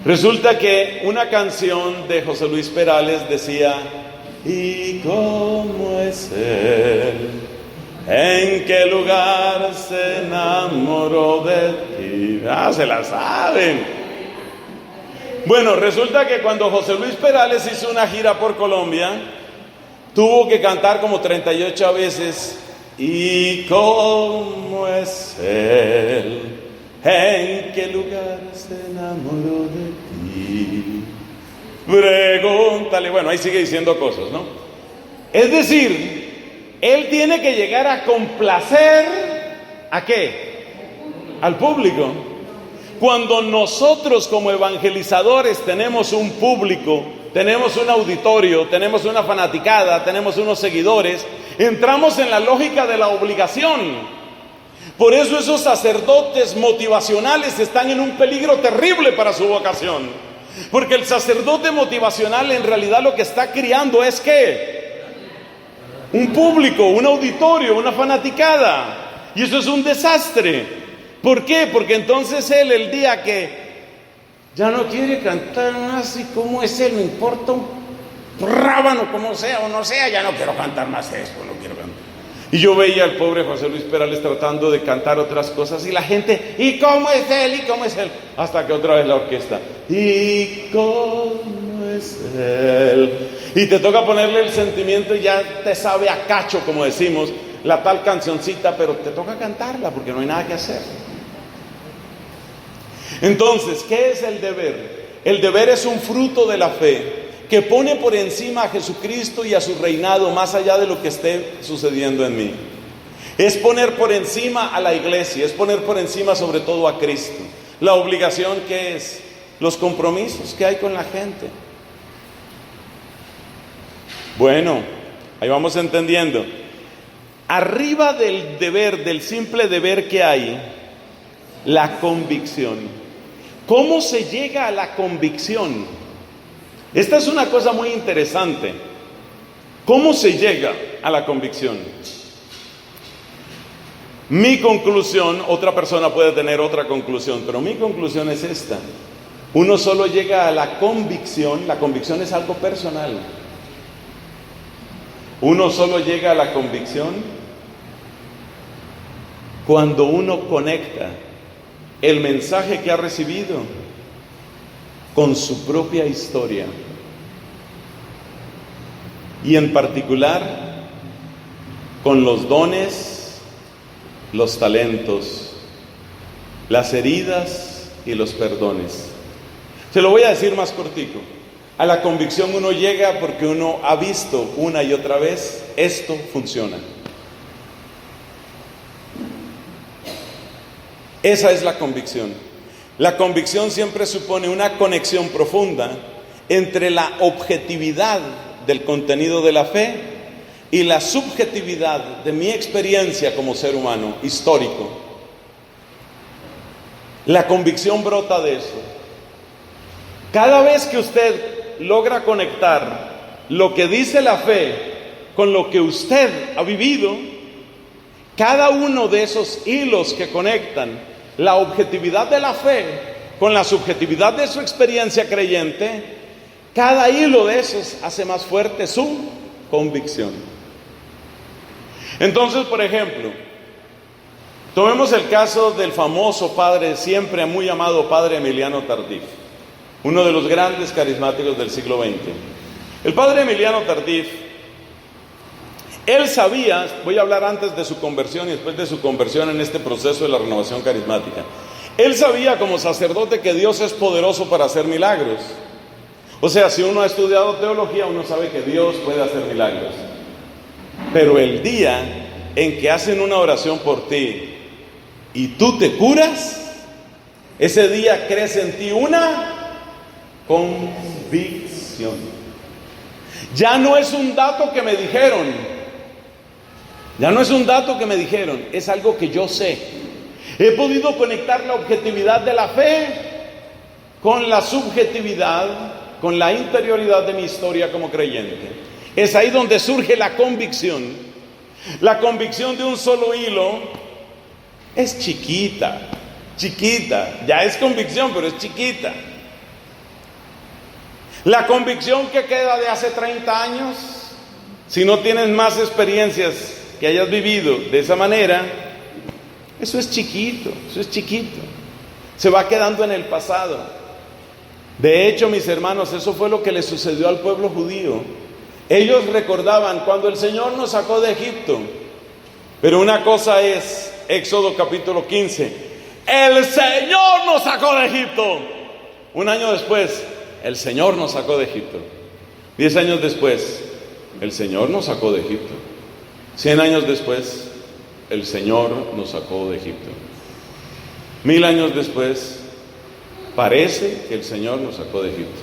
Resulta que una canción de José Luis Perales decía: ¿y cómo es él? ¿En qué lugar se enamoró de ti? Se la saben. Bueno, resulta que cuando José Luis Perales hizo una gira por Colombia, tuvo que cantar como 38 veces: ¿y cómo es él? ¿En qué lugar se enamoró de ti? Pregúntale. Bueno, ahí sigue diciendo cosas, ¿no? Es decir, él tiene que llegar a complacer ¿a qué? Al público. Cuando nosotros como evangelizadores tenemos un público, tenemos un auditorio, tenemos una fanaticada, tenemos unos seguidores, entramos en la lógica de la obligación. Por eso esos sacerdotes motivacionales están en un peligro terrible para su vocación. Porque el sacerdote motivacional en realidad lo que está criando es ¿qué? Un público, un auditorio, una fanaticada. Y eso es un desastre. ¿Por qué? Porque entonces él, el día que ya no quiere cantar más, y como es él, no importa un rábano como sea o no sea, ya no quiero cantar más esto, no quiero cantar. Y yo veía al pobre José Luis Perales tratando de cantar otras cosas y la gente, ¿y cómo es él? ¿Y cómo es él? Hasta que otra vez la orquesta, ¿y cómo es él? Y te toca ponerle el sentimiento y ya te sabe a cacho, como decimos, la tal cancioncita, pero te toca cantarla porque no hay nada que hacer. Entonces, ¿qué es el deber? El deber es un fruto de la fe que pone por encima a Jesucristo y a su reinado más allá de lo que esté sucediendo en mí. Es poner por encima a la iglesia, es poner por encima sobre todo a Cristo. La obligación que es, los compromisos que hay con la gente. Bueno, ahí vamos entendiendo. Arriba del deber, del simple deber que hay, la convicción. ¿Cómo se llega a la convicción? Esta es una cosa muy interesante. ¿Cómo se llega a la convicción? Mi conclusión, otra persona puede tener otra conclusión, pero mi conclusión es esta. Uno solo llega a la convicción es algo personal. Uno solo llega a la convicción cuando uno conecta el mensaje que ha recibido con su propia historia. Y en particular con los dones, los talentos, las heridas y los perdones. Se lo voy a decir más cortico. A la convicción uno llega porque uno ha visto una y otra vez, esto funciona. Esa es la convicción. La convicción siempre supone una conexión profunda entre la objetividad del contenido de la fe y la subjetividad de mi experiencia como ser humano histórico. La convicción brota de eso. Cada vez que usted logra conectar lo que dice la fe con lo que usted ha vivido, cada uno de esos hilos que conectan la objetividad de la fe con la subjetividad de su experiencia creyente, cada hilo de esos hace más fuerte su convicción. Entonces, por ejemplo, tomemos el caso del famoso padre, siempre muy amado padre Emiliano Tardif, uno de los grandes carismáticos del siglo XX. El padre Emiliano Tardif, él sabía, voy a hablar antes de su conversión y después de su conversión en este proceso de la renovación carismática. Él sabía como sacerdote que Dios es poderoso para hacer milagros. O sea, si uno ha estudiado teología, uno sabe que Dios puede hacer milagros. Pero el día en que hacen una oración por ti y tú te curas, ese día crece en ti una convicción. Ya no es un dato que me dijeron, es algo que yo sé. He podido conectar la objetividad de la fe con la subjetividad, con la interioridad de mi historia como creyente. Es ahí donde surge la convicción. La convicción de un solo hilo es chiquita, ya es convicción, pero es chiquita. La convicción que queda de hace 30 años, si no tienes más experiencias que hayas vivido de esa manera, eso es chiquito, se va quedando en el pasado. De hecho, mis hermanos, eso fue lo que le sucedió al pueblo judío. Ellos recordaban cuando el Señor nos sacó de Egipto, pero una cosa es Éxodo capítulo 15, el Señor nos sacó de Egipto. Un año después, el Señor nos sacó de Egipto. 10 años después, el Señor nos sacó de Egipto. 100 años después, el Señor nos sacó de Egipto. 1000 años después, parece que el Señor nos sacó de Egipto.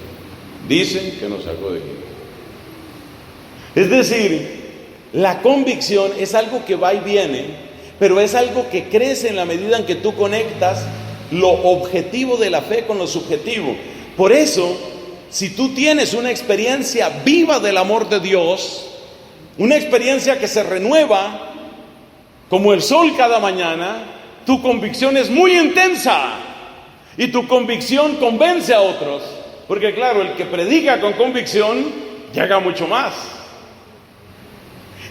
Dicen que nos sacó de Egipto. Es decir, la convicción es algo que va y viene, pero es algo que crece en la medida en que tú conectas lo objetivo de la fe con lo subjetivo. Por eso, si tú tienes una experiencia viva del amor de Dios, una experiencia que se renueva como el sol cada mañana, tu convicción es muy intensa y tu convicción convence a otros, porque claro, el que predica con convicción llega mucho más.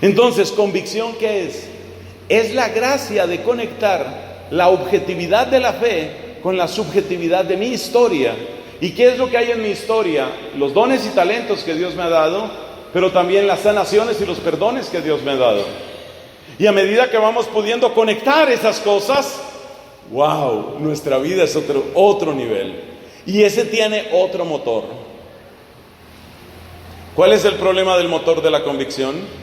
Entonces, ¿convicción qué es? Es la gracia de conectar la objetividad de la fe con la subjetividad de mi historia. ¿Y qué es lo que hay en mi historia? Los dones y talentos que Dios me ha dado, pero también las sanaciones y los perdones que Dios me ha dado. Y a medida que vamos pudiendo conectar esas cosas, ¡wow!, nuestra vida es otro nivel. Y ese tiene otro motor. ¿Cuál es el problema del motor de la convicción?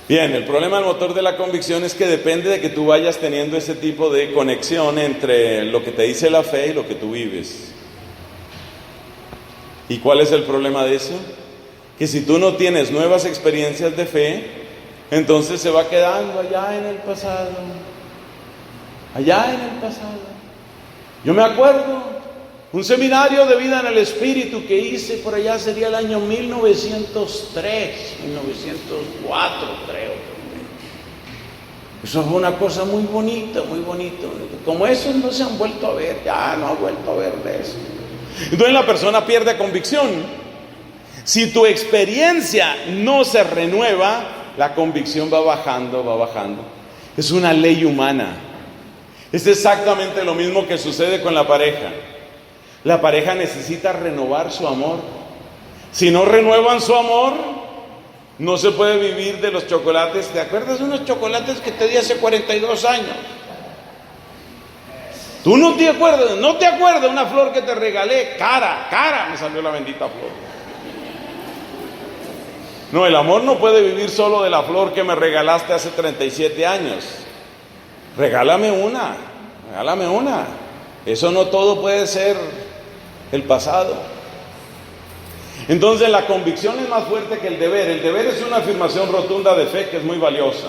Bien, el problema del motor de la convicción es que depende de que tú vayas teniendo ese tipo de conexión entre lo que te dice la fe y lo que tú vives. ¿Y cuál es el problema de eso? Que si tú no tienes nuevas experiencias de fe, entonces se va quedando allá en el pasado. Yo me acuerdo un seminario de vida en el Espíritu que hice por allá, sería el año 1903, 1904 creo. Eso fue una cosa muy bonita, muy bonito. Como esos no se han vuelto a ver, ya no han vuelto a ver de eso. Entonces la persona pierde convicción. Si tu experiencia no se renueva, la convicción va bajando. Es una ley humana. Es exactamente lo mismo que sucede con la pareja. La pareja necesita renovar su amor. Si no renuevan su amor, no se puede vivir de los chocolates. ¿Te acuerdas de unos chocolates que te di hace 42 años? Tú no te acuerdas de una flor que te regalé, cara, me salió la bendita flor. No, el amor no puede vivir solo de la flor que me regalaste hace 37 años. Regálame una. Eso no todo puede ser el pasado. Entonces la convicción es más fuerte que el deber. El deber es una afirmación rotunda de fe que es muy valiosa.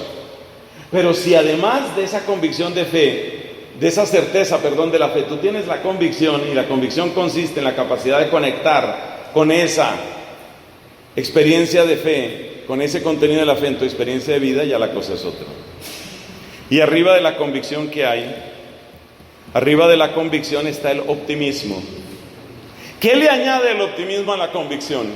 Pero si además de esa convicción de fe, de esa certeza, de la fe, tú tienes la convicción, y la convicción consiste en la capacidad de conectar con esa experiencia de fe, con ese contenido de la fe en tu experiencia de vida, ya la cosa es otra. Y arriba de la convicción que hay, arriba de la convicción está el optimismo. ¿Qué le añade el optimismo a la convicción?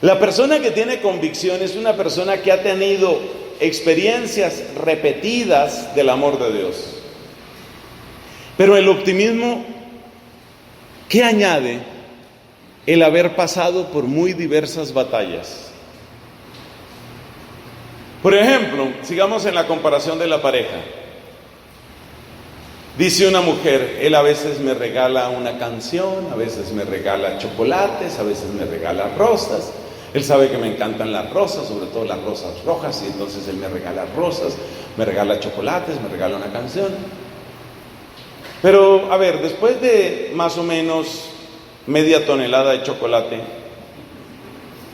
La persona que tiene convicción es una persona que ha tenido experiencias repetidas del amor de Dios. Pero el optimismo, ¿qué añade? El haber pasado por muy diversas batallas. Por ejemplo, sigamos en la comparación de la pareja. Dice una mujer, él a veces me regala una canción, a veces me regala chocolates, a veces me regala rosas. Él sabe que me encantan las rosas, sobre todo las rosas rojas, y entonces él me regala rosas, me regala chocolates, me regala una canción. Pero, a ver, después de más o menos media tonelada de chocolate,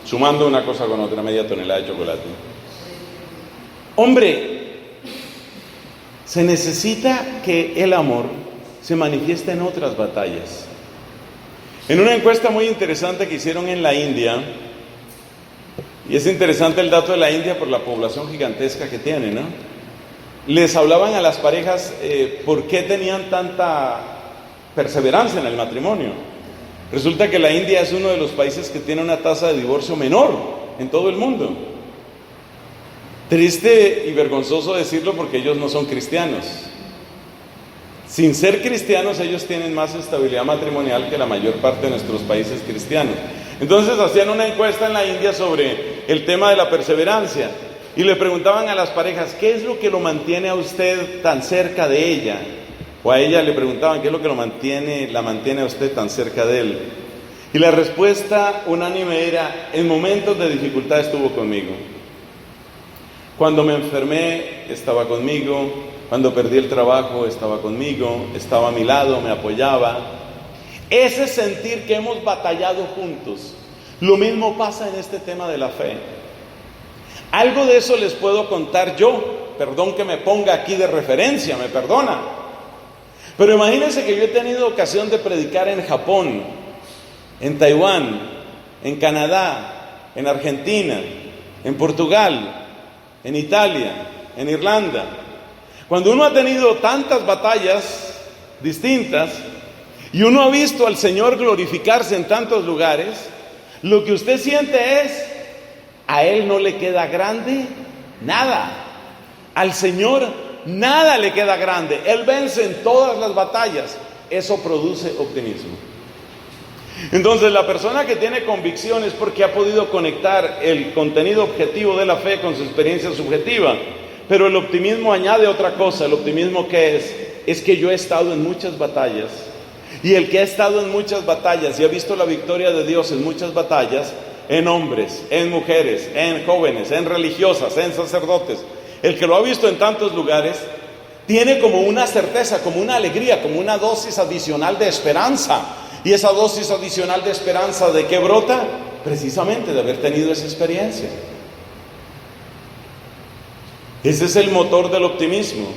sumando una cosa con otra, media tonelada de chocolate, hombre, se necesita que el amor se manifieste en otras batallas. En una encuesta muy interesante que hicieron en la India, Y es interesante el dato de la India por la población gigantesca que tiene, ¿no? Les hablaban a las parejas por qué tenían tanta perseverancia en el matrimonio. Resulta que la India es uno de los países que tiene una tasa de divorcio menor en todo el mundo. Triste y vergonzoso decirlo porque ellos no son cristianos. Sin ser cristianos, ellos tienen más estabilidad matrimonial que la mayor parte de nuestros países cristianos. Entonces hacían una encuesta en la India sobre el tema de la perseverancia y le preguntaban a las parejas, ¿qué es lo que lo mantiene a usted tan cerca de ella? O a ella le preguntaban, ¿qué es lo que la mantiene a usted tan cerca de él? Y la respuesta unánime era, en momentos de dificultad estuvo conmigo. Cuando me enfermé, estaba conmigo. Cuando perdí el trabajo, estaba conmigo. Estaba a mi lado, me apoyaba. Ese sentir que hemos batallado juntos. Lo mismo pasa en este tema de la fe. Algo de eso les puedo contar yo. Perdón que me ponga aquí de referencia, me perdona. Pero imagínense que yo he tenido ocasión de predicar en Japón, en Taiwán, en Canadá, en Argentina, en Portugal, en Italia, en Irlanda. Cuando uno ha tenido tantas batallas distintas y uno ha visto al Señor glorificarse en tantos lugares, lo que usted siente es, a Él no le queda grande nada. Al Señor nada le queda grande. Él vence en todas las batallas. Eso produce optimismo. Entonces la persona que tiene convicción es porque ha podido conectar el contenido objetivo de la fe con su experiencia subjetiva. Pero el optimismo añade otra cosa. El optimismo ¿qué es que yo he estado en muchas batallas. Y el que ha estado en muchas batallas y ha visto la victoria de Dios en muchas batallas, en hombres, en mujeres, en jóvenes, en religiosas, en sacerdotes, el que lo ha visto en tantos lugares, tiene como una certeza, como una alegría, como una dosis adicional de esperanza. Y esa dosis adicional de esperanza, ¿de qué brota? Precisamente de haber tenido esa experiencia. Ese es el motor del optimismo.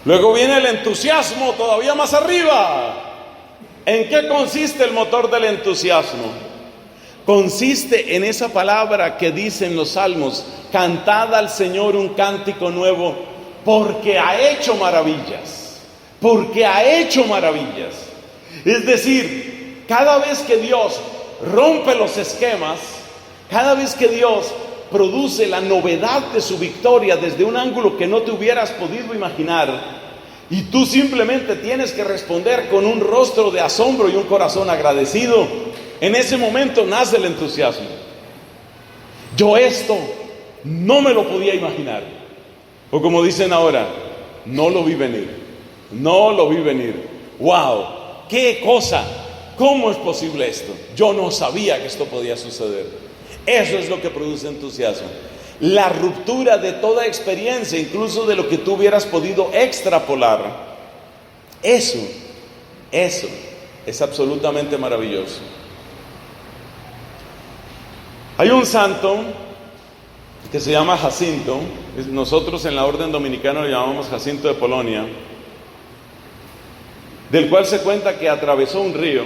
Luego viene el entusiasmo, todavía más arriba. ¿En qué consiste el motor del entusiasmo? Consiste en esa palabra que dicen los salmos: cantad al Señor un cántico nuevo, porque ha hecho maravillas. Porque ha hecho maravillas. Es decir, cada vez que Dios rompe los esquemas, cada vez que Dios produce la novedad de su victoria desde un ángulo que no te hubieras podido imaginar, y tú simplemente tienes que responder con un rostro de asombro y un corazón agradecido, en ese momento nace el entusiasmo. Yo esto no me lo podía imaginar. O como dicen ahora, no lo vi venir. No lo vi venir. ¡Wow! ¡Qué cosa! ¿Cómo es posible esto? Yo no sabía que esto podía suceder. Eso es lo que produce entusiasmo. La ruptura de toda experiencia, incluso de lo que tú hubieras podido extrapolar. Eso es absolutamente maravilloso. Hay un santo que se llama Jacinto. Nosotros en la orden dominicana lo llamamos Jacinto de Polonia, del cual se cuenta que atravesó un río.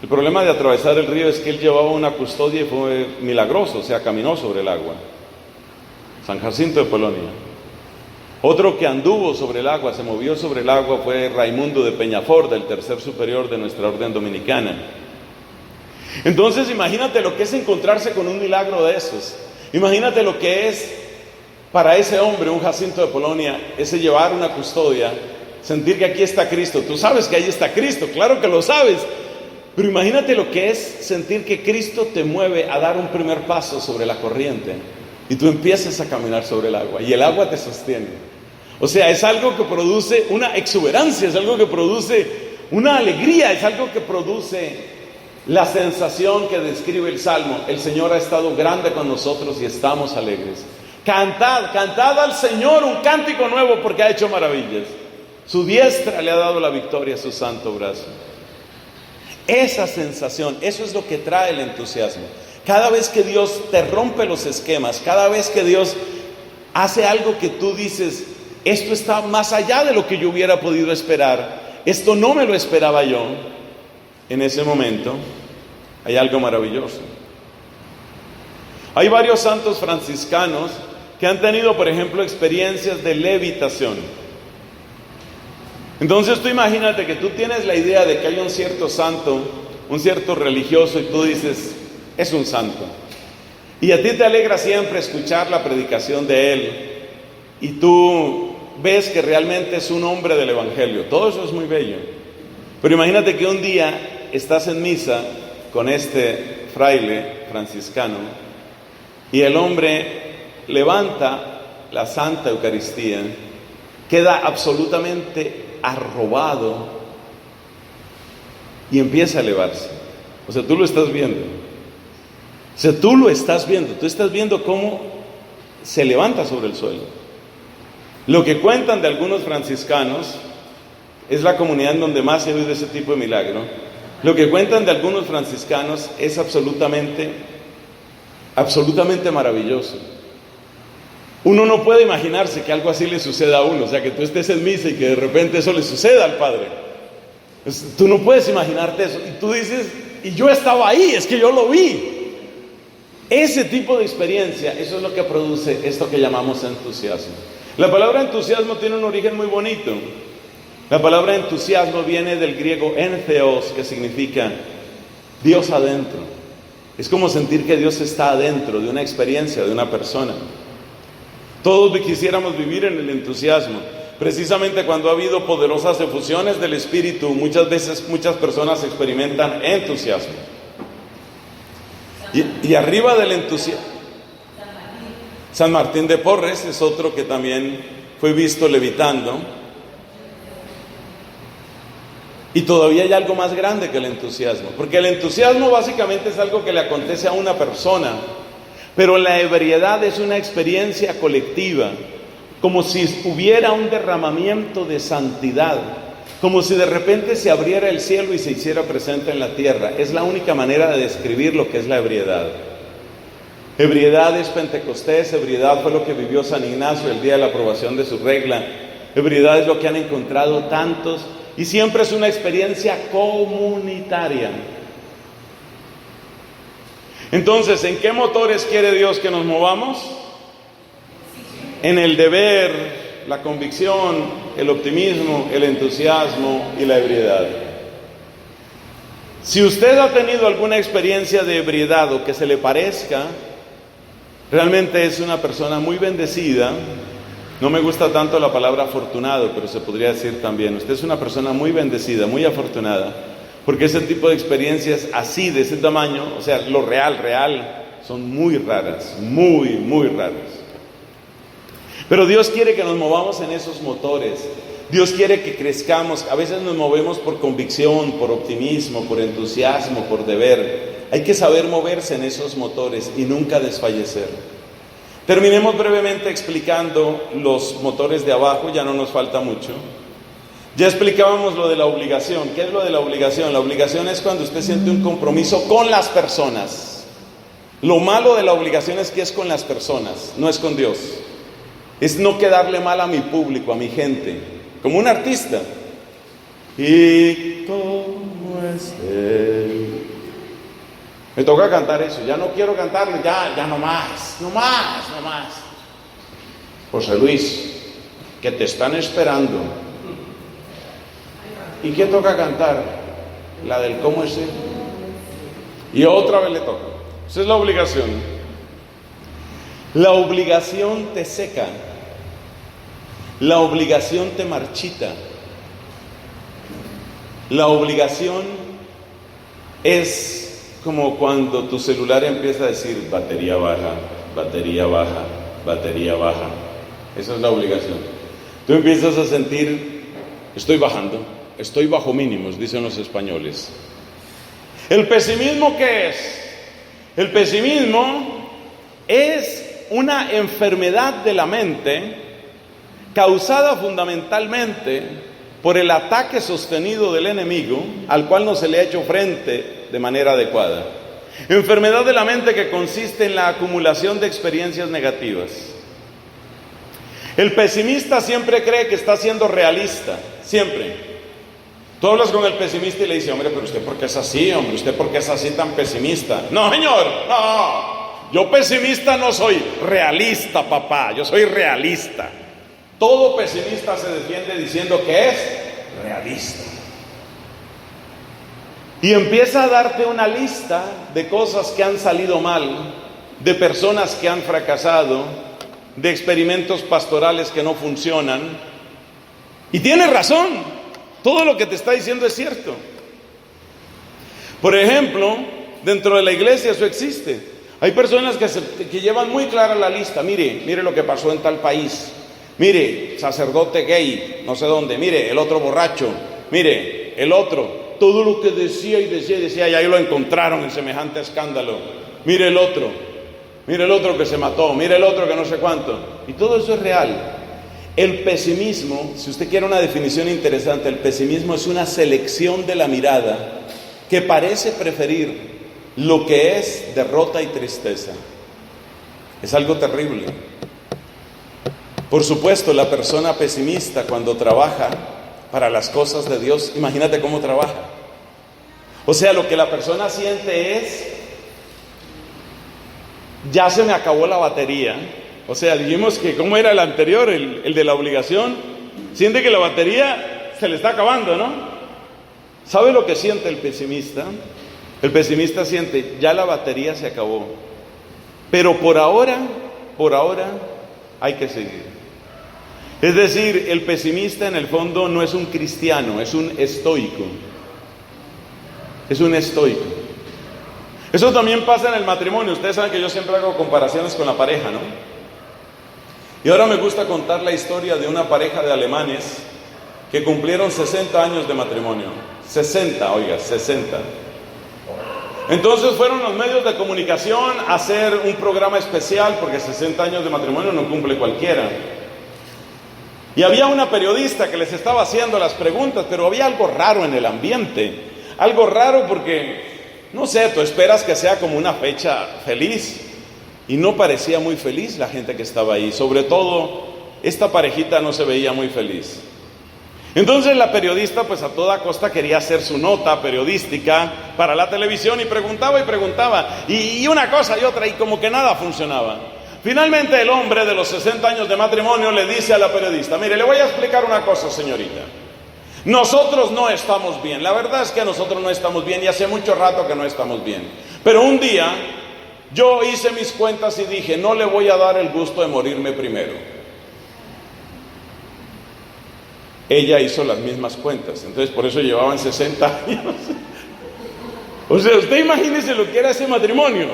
El problema de atravesar el río es que él llevaba una custodia y fue milagroso, o sea, caminó sobre el agua. San Jacinto de Polonia. Otro que anduvo sobre el agua, se movió sobre el agua, fue Raimundo de Peñafort, del tercer superior de nuestra orden dominicana. Entonces imagínate lo que es encontrarse con un milagro de esos. Imagínate lo que es para ese hombre, un Jacinto de Polonia, ese llevar una custodia, sentir que aquí está Cristo. Tú sabes que ahí está Cristo, claro que lo sabes, pero imagínate lo que es sentir que Cristo te mueve a dar un primer paso sobre la corriente y tú empiezas a caminar sobre el agua y el agua te sostiene. O sea, es algo que produce una exuberancia, es algo que produce una alegría, es algo que produce la sensación que describe el Salmo: el Señor ha estado grande con nosotros y estamos alegres. Cantad, cantad al Señor un cántico nuevo porque ha hecho maravillas. Su diestra le ha dado la victoria a su santo brazo. Esa sensación, eso es lo que trae el entusiasmo. Cada vez que Dios te rompe los esquemas, cada vez que Dios hace algo que tú dices: esto está más allá de lo que yo hubiera podido esperar, esto no me lo esperaba yo. En ese momento hay algo maravilloso. Hay varios santos franciscanos que han tenido, por ejemplo, experiencias de levitación. Entonces tú imagínate que tú tienes la idea de que hay un cierto santo, un cierto religioso, y tú dices, es un santo. Y a ti te alegra siempre escuchar la predicación de él, y tú ves que realmente es un hombre del evangelio. Todo eso es muy bello. Pero imagínate que un día estás en misa con este fraile franciscano, y el hombre levanta la Santa Eucaristía, queda absolutamente arrobado y empieza a elevarse. O sea, tú lo estás viendo. O sea, tú lo estás viendo. Tú estás viendo cómo se levanta sobre el suelo. Lo que cuentan de algunos franciscanos, es la comunidad en donde más se ha oído ese tipo de milagro. Lo que cuentan de algunos franciscanos es absolutamente maravilloso. Uno no puede imaginarse que algo así le suceda a uno, o sea, que tú estés en misa y que de repente eso le suceda al Padre. Tú no puedes imaginarte eso, y tú dices, y yo estaba ahí, es que yo lo vi. Ese tipo de experiencia, eso es lo que produce esto que llamamos entusiasmo. La palabra entusiasmo tiene un origen muy bonito. La palabra entusiasmo viene del griego entheos, que significa Dios adentro. Es como sentir que Dios está adentro de una experiencia, de una persona. Todos quisiéramos vivir en el entusiasmo. Precisamente cuando ha habido poderosas efusiones del Espíritu, muchas veces muchas personas experimentan entusiasmo. Y arriba del entusiasmo, San Martín de Porres es otro que también fue visto levitando. Y todavía hay algo más grande que el entusiasmo, porque el entusiasmo básicamente es algo que le acontece a una persona, pero la ebriedad es una experiencia colectiva, como si hubiera un derramamiento de santidad, como si de repente se abriera el cielo y se hiciera presente en la tierra. Es la única manera de describir lo que es la ebriedad. Ebriedad es Pentecostés, ebriedad fue lo que vivió San Ignacio el día de la aprobación de su regla, ebriedad es lo que han encontrado tantos, y siempre es una experiencia comunitaria. Entonces, ¿en qué motores quiere Dios que nos movamos? En el deber, la convicción, el optimismo, el entusiasmo y la ebriedad. Si usted ha tenido alguna experiencia de ebriedad o que se le parezca, realmente es una persona muy bendecida. No me gusta tanto la palabra afortunado, pero se podría decir también, usted es una persona muy bendecida, muy afortunada, porque ese tipo de experiencias así, de ese tamaño, o sea, lo real, son muy raras, muy raras. Pero Dios quiere que nos movamos en esos motores. Dios quiere que crezcamos. A veces nos movemos por convicción, por optimismo, por entusiasmo, por deber. Hay que saber moverse en esos motores y nunca desfallecer. Terminemos brevemente explicando los motores de abajo, ya no nos falta mucho. Ya explicábamos lo de la obligación. ¿Qué es lo de la obligación? La obligación es cuando usted siente un compromiso con las personas. Lo malo de la obligación es que es con las personas, no es con Dios. Es no quedarle mal a mi público, a mi gente, como un artista. ¿Y cómo es él? Me toca cantar eso, ya no quiero cantarlo, ya no más. José Luis, que te están esperando. ¿Y qué toca cantar? La del cómo es él. Y otra vez le toca. Esa es la obligación. La obligación te seca. La obligación te marchita. La obligación es como cuando tu celular empieza a decir batería baja, batería baja, batería baja. Esa es la obligación. Tú empiezas a sentir, estoy bajando, estoy bajo mínimos, dicen los españoles. ¿El pesimismo qué es? El pesimismo es una enfermedad de la mente causada fundamentalmente por el ataque sostenido del enemigo, al cual no se le ha hecho frente de manera adecuada. Enfermedad de la mente que consiste en la acumulación de experiencias negativas. El pesimista siempre cree que está siendo realista, siempre. Tú hablas con el pesimista y le dices, hombre, pero usted ¿por qué es así? Hombre, ¿usted por qué es así tan pesimista? No, señor, no. yo pesimista no soy, realista, papá, yo soy realista. Todo pesimista se defiende diciendo que es realista. Y empieza a darte una lista de cosas que han salido mal, de personas que han fracasado, de experimentos pastorales que no funcionan. Y tiene razón, todo lo que te está diciendo es cierto. Por ejemplo, dentro de la iglesia eso existe. Hay personas que llevan muy clara la lista. Mire lo que pasó en tal país. Mire, sacerdote gay, no sé dónde. Mire, el otro borracho. Mire, el otro. Todo lo que decía y ahí lo encontraron en semejante escándalo. Mire el otro que se mató, mire el otro que no sé cuánto. Y todo eso es real. El pesimismo, si usted quiere una definición interesante, el pesimismo es una selección de la mirada que parece preferir lo que es derrota y tristeza. Es algo terrible. Por supuesto, la persona pesimista cuando trabaja para las cosas de Dios, imagínate cómo trabaja. O sea, lo que la persona siente es, ya se me acabó la batería. O sea, dijimos que ¿cómo era el anterior? El de la obligación. Siente que la batería se le está acabando, ¿no? ¿Sabe lo que siente el pesimista? El pesimista siente, ya la batería se acabó. Pero por ahora hay que seguir. Es decir, el pesimista en el fondo no es un cristiano, es un estoico. Es un estoico. Eso también pasa en el matrimonio. Ustedes saben que yo siempre hago comparaciones con la pareja, ¿no? Y ahora me gusta contar la historia de una pareja de alemanes que cumplieron 60 años de matrimonio. 60. Entonces fueron los medios de comunicación a hacer un programa especial, porque 60 años de matrimonio no cumple cualquiera. Y había una periodista que les estaba haciendo las preguntas, pero había algo raro en el ambiente. Algo raro porque, no sé, tú esperas que sea como una fecha feliz. Y no parecía muy feliz la gente que estaba ahí. Sobre todo, esta parejita no se veía muy feliz. Entonces la periodista pues a toda costa quería hacer su nota periodística para la televisión y preguntaba y una cosa y otra y como que nada funcionaba. Finalmente el hombre de los 60 años de matrimonio le dice a la periodista: mire, le voy a explicar una cosa, señorita. Nosotros no estamos bien, la verdad es que nosotros no estamos bien y hace mucho rato que no estamos bien. Pero un día yo hice mis cuentas y dije, no le voy a dar el gusto de morirme primero. Ella hizo las mismas cuentas, entonces por eso llevaban 60 años. O sea, usted imagínese lo que era ese matrimonio.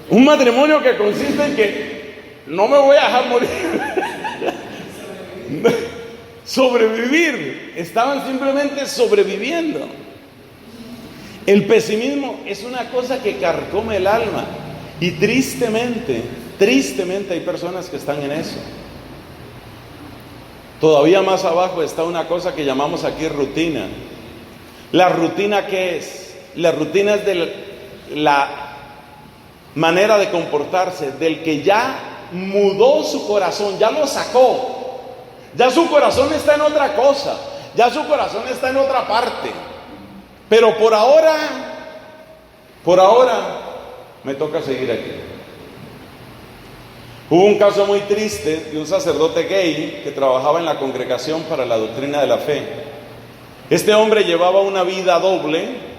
Un matrimonio que consiste en que no me voy a dejar morir. Sobrevivir. Estaban simplemente sobreviviendo. El pesimismo es una cosa que carcome el alma. Y tristemente hay personas que están en eso. Todavía más abajo está una cosa que llamamos aquí rutina. ¿La rutina qué es? La rutina es de la manera de comportarse del que ya mudó su corazón, ya lo sacó. Ya su corazón está en otra cosa, ya su corazón está en otra parte. Pero por ahora me toca seguir aquí. Hubo un caso muy triste de un sacerdote gay que trabajaba en la Congregación para la Doctrina de la Fe. Este hombre llevaba una vida doble.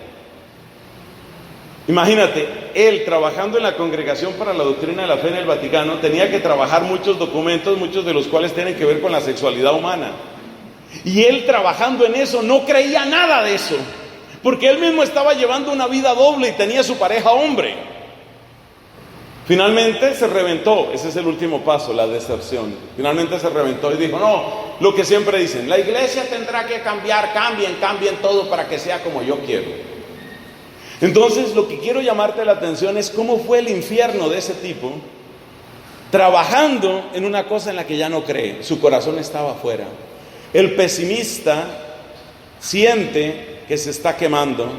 Imagínate, él trabajando en la Congregación para la Doctrina de la Fe en el Vaticano tenía que trabajar muchos documentos, muchos de los cuales tienen que ver con la sexualidad humana. Y él trabajando en eso no creía nada de eso, porque él mismo estaba llevando una vida doble y tenía su pareja hombre. Finalmente se reventó, ese es el último paso, la deserción. Finalmente se reventó y dijo, no, lo que siempre dicen, la iglesia tendrá que cambiar, cambien todo para que sea como yo quiero. Entonces lo que quiero llamarte la atención es cómo fue el infierno de ese tipo, trabajando en una cosa en la que ya no cree, su corazón estaba afuera. El pesimista siente que se está quemando,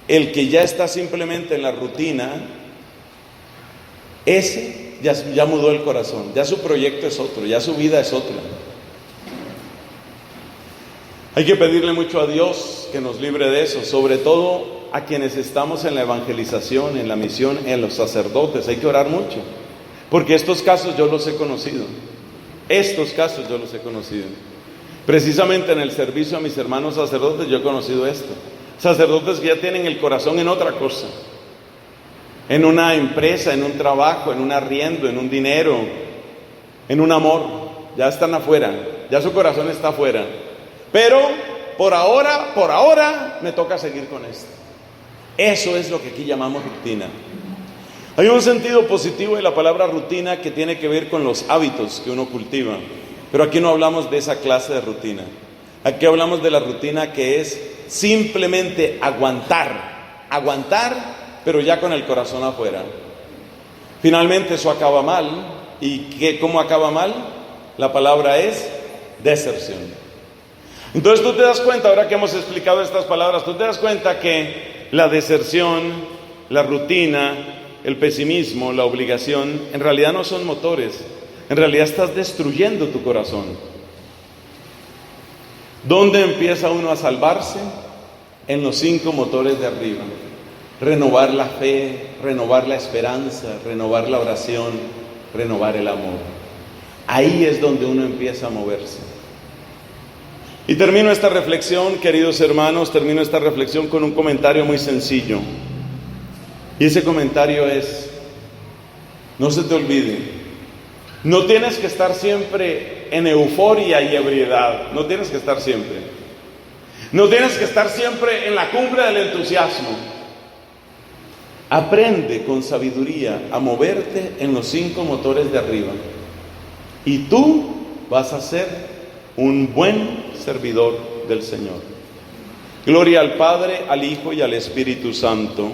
el que ya está simplemente en la rutina, ese ya mudó el corazón, ya su proyecto es otro, ya su vida es otra. Hay que pedirle mucho a Dios que nos libre de eso, sobre todo a quienes estamos en la evangelización, en la misión, en los sacerdotes, hay que orar mucho, porque estos casos yo los he conocido. Precisamente en el servicio a mis hermanos sacerdotes yo he conocido esto. Sacerdotes que ya tienen el corazón en otra cosa, en una empresa, en un trabajo, en un arriendo, en un dinero, en un amor. Ya están afuera, ya su corazón está afuera. Pero por ahora me toca seguir con esto. Eso es lo que aquí llamamos rutina. Hay un sentido positivo de la palabra rutina que tiene que ver con los hábitos que uno cultiva. Pero aquí no hablamos de esa clase de rutina. Aquí hablamos de la rutina que es simplemente aguantar, pero ya con el corazón afuera. Finalmente eso acaba mal. ¿Y cómo acaba mal? La palabra es deserción. Entonces tú te das cuenta, ahora que hemos explicado estas palabras, tú te das cuenta que la deserción, la rutina, el pesimismo, la obligación, en realidad no son motores. En realidad estás destruyendo tu corazón. ¿Dónde empieza uno a salvarse? En los 5 motores de arriba. Renovar la fe, renovar la esperanza, renovar la oración, renovar el amor. Ahí es donde uno empieza a moverse. Y termino esta reflexión, queridos hermanos, con un comentario muy sencillo. Y ese comentario es: no se te olvide, no tienes que estar siempre en euforia y ebriedad. No tienes que estar siempre. No tienes que estar siempre en la cumbre del entusiasmo. Aprende con sabiduría a moverte en los 5 motores de arriba. Y tú vas a ser un buen servidor del Señor. Gloria al Padre, al Hijo y al Espíritu Santo.